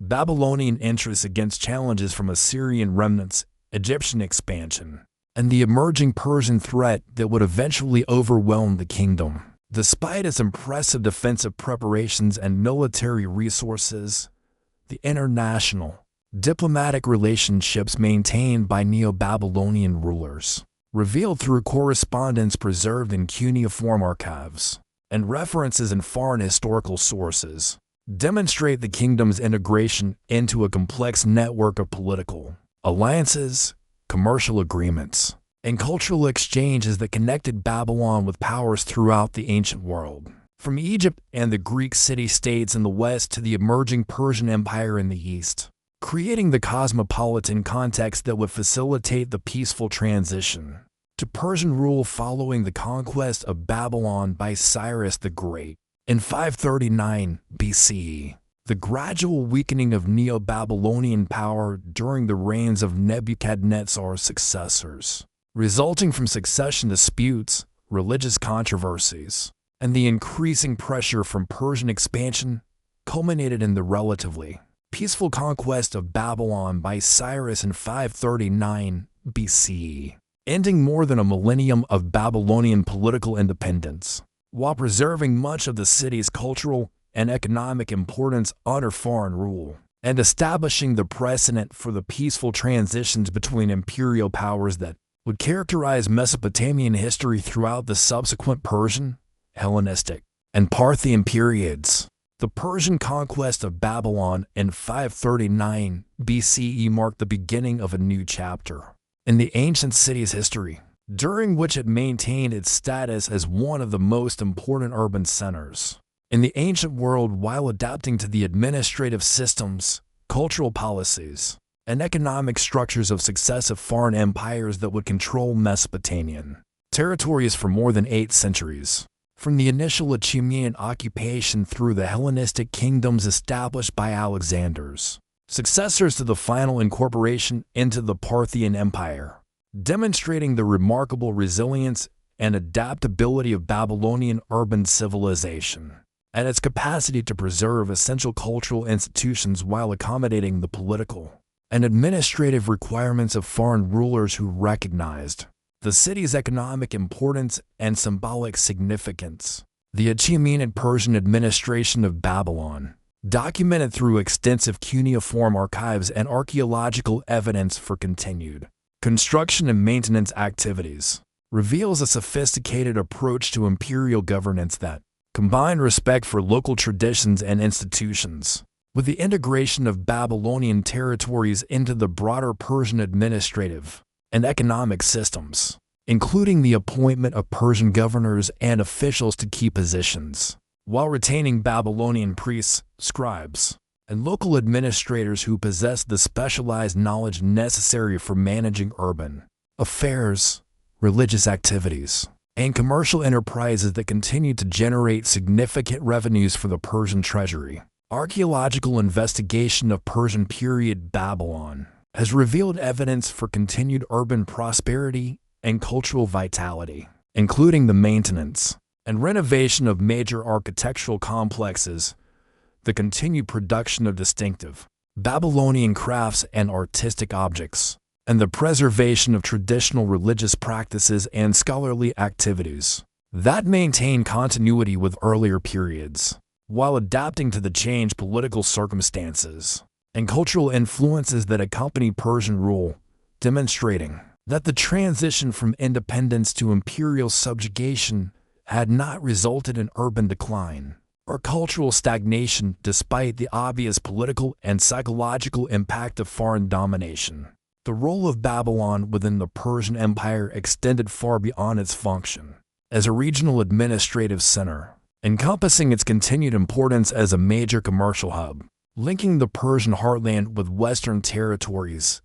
Babylonian interests against challenges from Assyrian remnants, Egyptian expansion, and the emerging Persian threat that would eventually overwhelm the kingdom. Despite its impressive defensive preparations and military resources, the international diplomatic relationships maintained by Neo-Babylonian rulers, revealed through correspondence preserved in cuneiform archives and references in foreign historical sources, demonstrate the kingdom's integration into a complex network of political alliances, commercial agreements, and cultural exchanges that connected Babylon with powers throughout the ancient world. From Egypt and the Greek city-states in the west to the emerging Persian Empire in the east, creating the cosmopolitan context that would facilitate the peaceful transition to Persian rule following the conquest of Babylon by Cyrus the Great in 539 BCE. The gradual weakening of Neo-Babylonian power during the reigns of Nebuchadnezzar's successors, resulting from succession disputes, religious controversies, and the increasing pressure from Persian expansion, culminated in the relatively peaceful conquest of Babylon by Cyrus in 539 BCE, ending more than a millennium of Babylonian political independence, while preserving much of the city's cultural and economic importance under foreign rule, and establishing the precedent for the peaceful transitions between imperial powers that would characterize Mesopotamian history throughout the subsequent Persian, Hellenistic, and Parthian periods. The Persian conquest of Babylon in 539 BCE marked the beginning of a new chapter in the ancient city's history, during which it maintained its status as one of the most important urban centers in the ancient world while adapting to the administrative systems, cultural policies, and economic structures of successive foreign empires that would control Mesopotamian territories for more than 8 centuries. From the initial Achaemenid occupation through the Hellenistic kingdoms established by Alexander's successors to the final incorporation into the Parthian Empire, demonstrating the remarkable resilience and adaptability of Babylonian urban civilization and its capacity to preserve essential cultural institutions while accommodating the political and administrative requirements of foreign rulers who recognized the city's economic importance and symbolic significance. The Achaemenid Persian administration of Babylon, documented through extensive cuneiform archives and archaeological evidence for continued construction and maintenance activities, reveals a sophisticated approach to imperial governance that combined respect for local traditions and institutions with the integration of Babylonian territories into the broader Persian administrative and economic systems, including the appointment of Persian governors and officials to key positions, while retaining Babylonian priests, scribes, and local administrators who possessed the specialized knowledge necessary for managing urban affairs, religious activities, and commercial enterprises that continued to generate significant revenues for the Persian treasury. Archaeological investigation of Persian period Babylon has revealed evidence for continued urban prosperity and cultural vitality, including the maintenance and renovation of major architectural complexes, the continued production of distinctive Babylonian crafts and artistic objects, and the preservation of traditional religious practices and scholarly activities that maintain continuity with earlier periods, while adapting to the changed political circumstances and cultural influences that accompany Persian rule, demonstrating that the transition from independence to imperial subjugation had not resulted in urban decline or cultural stagnation despite the obvious political and psychological impact of foreign domination. The role of Babylon within the Persian Empire extended far beyond its function as a regional administrative center, encompassing its continued importance as a major commercial hub, linking the Persian heartland with Western territories.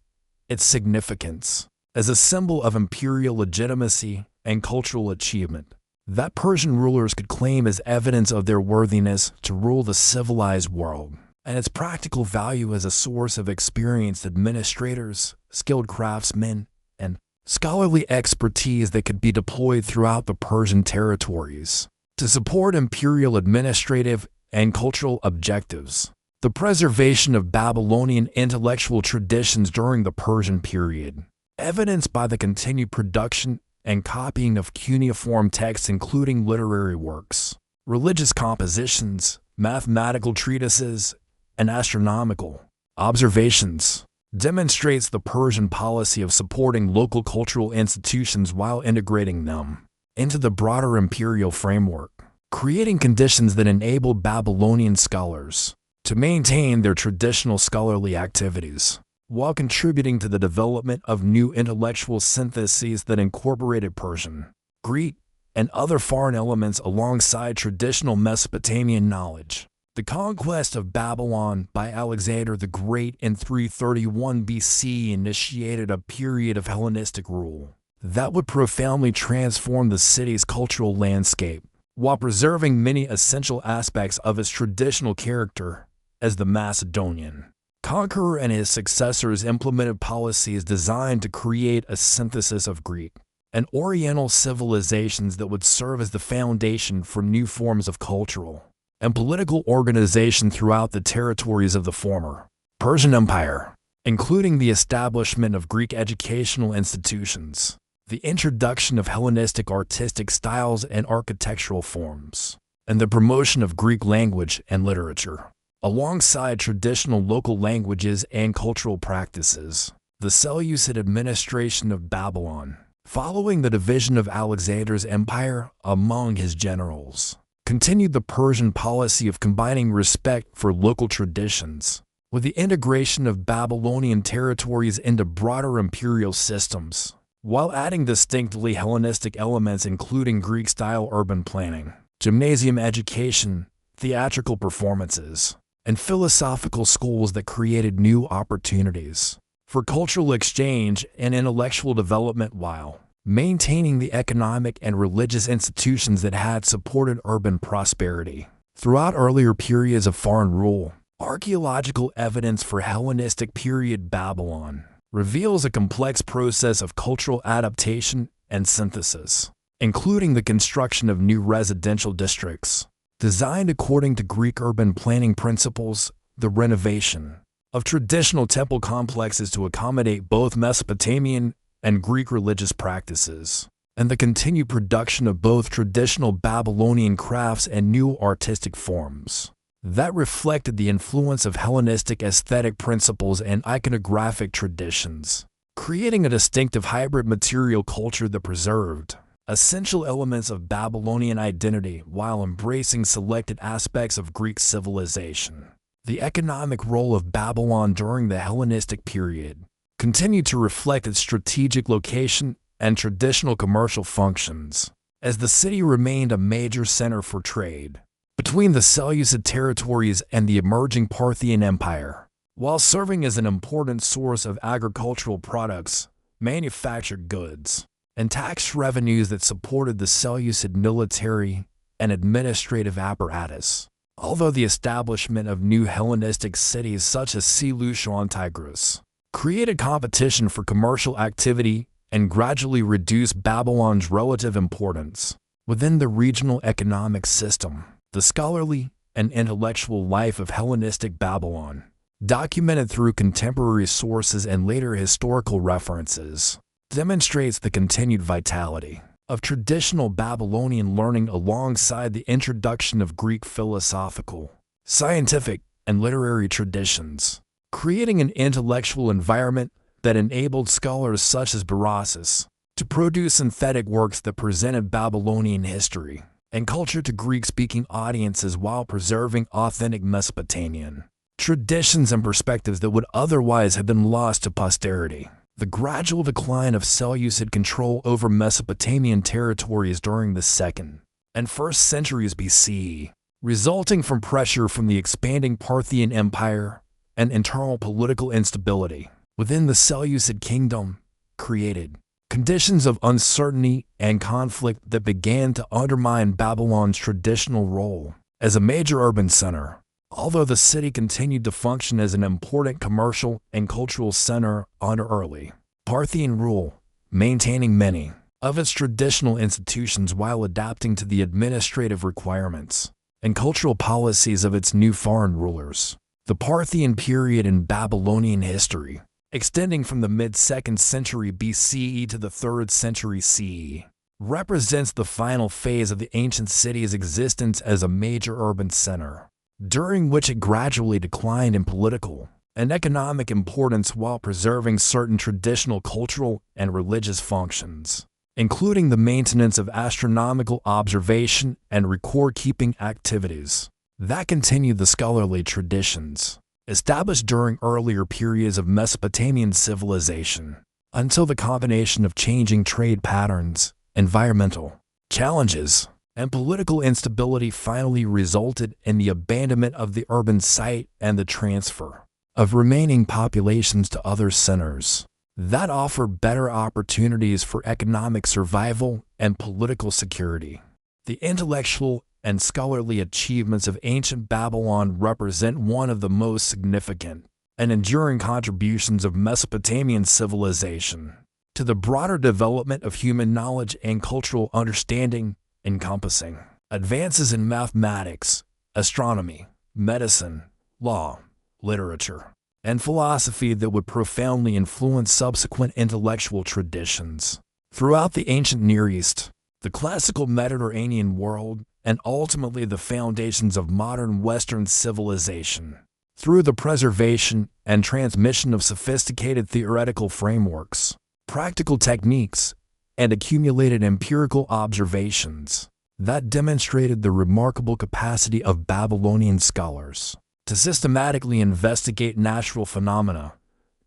its significance as a symbol of imperial legitimacy and cultural achievement that Persian rulers could claim as evidence of their worthiness to rule the civilized world, and its practical value as a source of experienced administrators, skilled craftsmen, and scholarly expertise that could be deployed throughout the Persian territories to support imperial administrative and cultural objectives. The preservation of Babylonian intellectual traditions during the Persian period, evidenced by the continued production and copying of cuneiform texts including literary works, religious compositions, mathematical treatises, and astronomical observations, demonstrates the Persian policy of supporting local cultural institutions while integrating them into the broader imperial framework, creating conditions that enabled Babylonian scholars to maintain their traditional scholarly activities, while contributing to the development of new intellectual syntheses that incorporated Persian, Greek, and other foreign elements alongside traditional Mesopotamian knowledge. The conquest of Babylon by Alexander the Great in 331 BC initiated a period of Hellenistic rule that would profoundly transform the city's cultural landscape, while preserving many essential aspects of its traditional character as the Macedonian conqueror and his successors implemented policies designed to create a synthesis of Greek and Oriental civilizations that would serve as the foundation for new forms of cultural and political organization throughout the territories of the former Persian Empire, including the establishment of Greek educational institutions, the introduction of Hellenistic artistic styles and architectural forms, and the promotion of Greek language and literature. Alongside traditional local languages and cultural practices, the Seleucid administration of Babylon, following the division of Alexander's empire among his generals, continued the Persian policy of combining respect for local traditions with the integration of Babylonian territories into broader imperial systems, while adding distinctly Hellenistic elements including Greek-style urban planning, gymnasium education, theatrical performances, and philosophical schools that created new opportunities for cultural exchange and intellectual development while maintaining the economic and religious institutions that had supported urban prosperity. Throughout earlier periods of foreign rule, archaeological evidence for Hellenistic period Babylon reveals a complex process of cultural adaptation and synthesis, including the construction of new residential districts designed according to Greek urban planning principles, the renovation of traditional temple complexes to accommodate both Mesopotamian and Greek religious practices, and the continued production of both traditional Babylonian crafts and new artistic forms that reflected the influence of Hellenistic aesthetic principles and iconographic traditions, creating a distinctive hybrid material culture that preserved essential elements of Babylonian identity while embracing selected aspects of Greek civilization. The economic role of Babylon during the Hellenistic period continued to reflect its strategic location and traditional commercial functions, as the city remained a major center for trade between the Seleucid territories and the emerging Parthian Empire, while serving as an important source of agricultural products, manufactured goods, and tax revenues that supported the Seleucid military and administrative apparatus. Although the establishment of new Hellenistic cities such as Seleucia on Tigris created competition for commercial activity and gradually reduced Babylon's relative importance within the regional economic system, the scholarly and intellectual life of Hellenistic Babylon, documented through contemporary sources and later historical references, demonstrates the continued vitality of traditional Babylonian learning alongside the introduction of Greek philosophical, scientific, and literary traditions, creating an intellectual environment that enabled scholars such as Berossus to produce synthetic works that presented Babylonian history and culture to Greek-speaking audiences while preserving authentic Mesopotamian traditions and perspectives that would otherwise have been lost to posterity. The gradual decline of Seleucid control over Mesopotamian territories during the 2nd and 1st centuries BCE, resulting from pressure from the expanding Parthian Empire and internal political instability, within the Seleucid kingdom created conditions of uncertainty and conflict that began to undermine Babylon's traditional role as a major urban center. Although the city continued to function as an important commercial and cultural center under early Parthian rule, maintaining many of its traditional institutions while adapting to the administrative requirements and cultural policies of its new foreign rulers. The Parthian period in Babylonian history, extending from the mid-2nd century BCE to the 3rd century CE, represents the final phase of the ancient city's existence as a major urban center, during which it gradually declined in political and economic importance while preserving certain traditional cultural and religious functions, including the maintenance of astronomical observation and record-keeping activities that continued the scholarly traditions established during earlier periods of Mesopotamian civilization, until the combination of changing trade patterns, environmental challenges, and political instability finally resulted in the abandonment of the urban site and the transfer of remaining populations to other centers that offered better opportunities for economic survival and political security. The intellectual and scholarly achievements of ancient Babylon represent one of the most significant and enduring contributions of Mesopotamian civilization to the broader development of human knowledge and cultural understanding, encompassing advances in mathematics, astronomy, medicine, law, literature, and philosophy that would profoundly influence subsequent intellectual traditions throughout the ancient Near East, the classical Mediterranean world, and ultimately the foundations of modern Western civilization. Through the preservation and transmission of sophisticated theoretical frameworks, practical techniques, and accumulated empirical observations that demonstrated the remarkable capacity of Babylonian scholars to systematically investigate natural phenomena,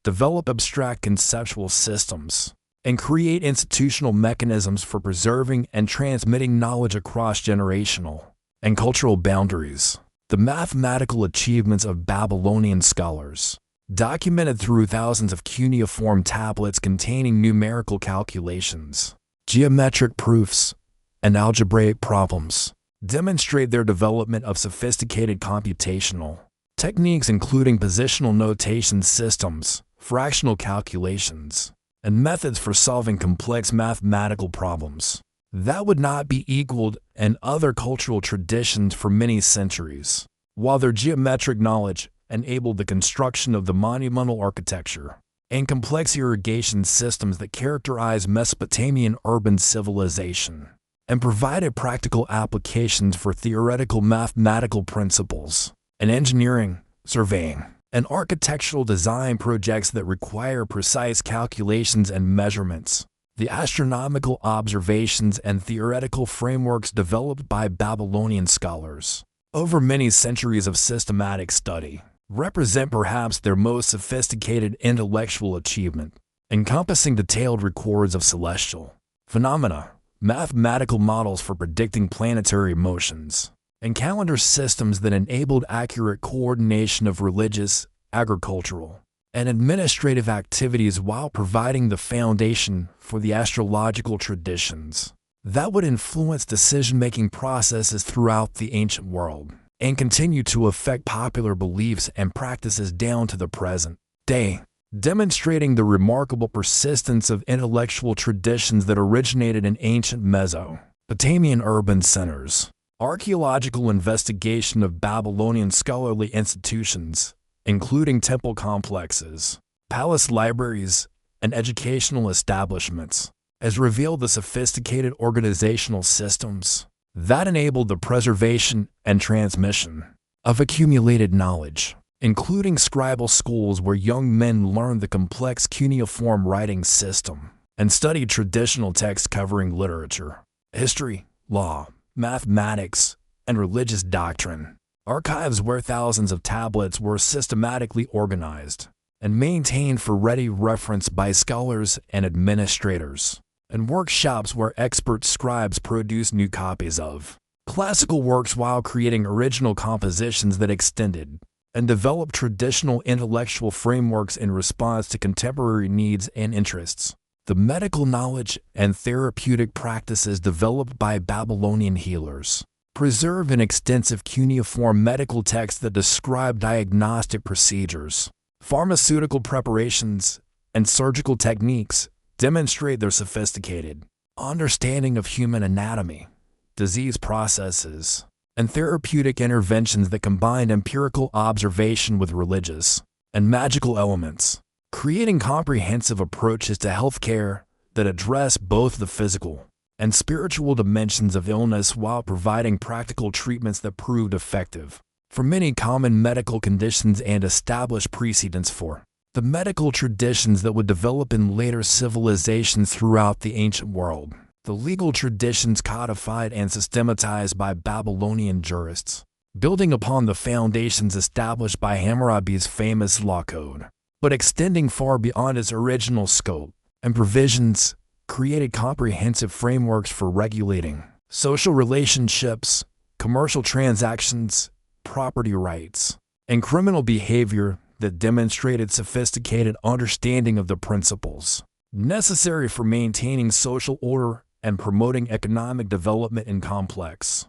develop abstract conceptual systems, and create institutional mechanisms for preserving and transmitting knowledge across generational and cultural boundaries. The mathematical achievements of Babylonian scholars, documented through thousands of cuneiform tablets containing numerical calculations, geometric proofs, and algebraic problems, demonstrate their development of sophisticated computational techniques including positional notation systems, fractional calculations, and methods for solving complex mathematical problems that would not be equaled in other cultural traditions for many centuries, while their geometric knowledge enabled the construction of the monumental architecture and complex irrigation systems that characterized Mesopotamian urban civilization, and provided practical applications for theoretical mathematical principles in engineering, surveying, and architectural design projects that require precise calculations and measurements. The astronomical observations and theoretical frameworks developed by Babylonian scholars over many centuries of systematic study represent perhaps their most sophisticated intellectual achievement, encompassing detailed records of celestial phenomena, mathematical models for predicting planetary motions, and calendar systems that enabled accurate coordination of religious, agricultural, and administrative activities while providing the foundation for the astrological traditions that would influence decision-making processes throughout the ancient world and continue to affect popular beliefs and practices down to the present day, demonstrating the remarkable persistence of intellectual traditions that originated in ancient Mesopotamian urban centers. Archaeological investigation of Babylonian scholarly institutions, including temple complexes, palace libraries, and educational establishments, has revealed the sophisticated organizational systems that enabled the preservation and transmission of accumulated knowledge, including scribal schools where young men learned the complex cuneiform writing system and studied traditional texts covering literature, history, law, mathematics, and religious doctrine. Archives where thousands of tablets were systematically organized and maintained for ready reference by scholars and administrators, and workshops where expert scribes produced new copies of classical works while creating original compositions that extended and developed traditional intellectual frameworks in response to contemporary needs and interests. The medical knowledge and therapeutic practices developed by Babylonian healers preserve an extensive cuneiform medical text that describe diagnostic procedures, pharmaceutical preparations, and surgical techniques demonstrate their sophisticated understanding of human anatomy, disease processes, and therapeutic interventions that combine empirical observation with religious and magical elements, creating comprehensive approaches to healthcare that address both the physical and spiritual dimensions of illness while providing practical treatments that proved effective for many common medical conditions and established precedents for the medical traditions that would develop in later civilizations throughout the ancient world. The legal traditions codified and systematized by Babylonian jurists, building upon the foundations established by Hammurabi's famous law code, but extending far beyond its original scope and provisions, created comprehensive frameworks for regulating social relationships, commercial transactions, property rights, and criminal behavior that demonstrated sophisticated understanding of the principles necessary for maintaining social order and promoting economic development in complex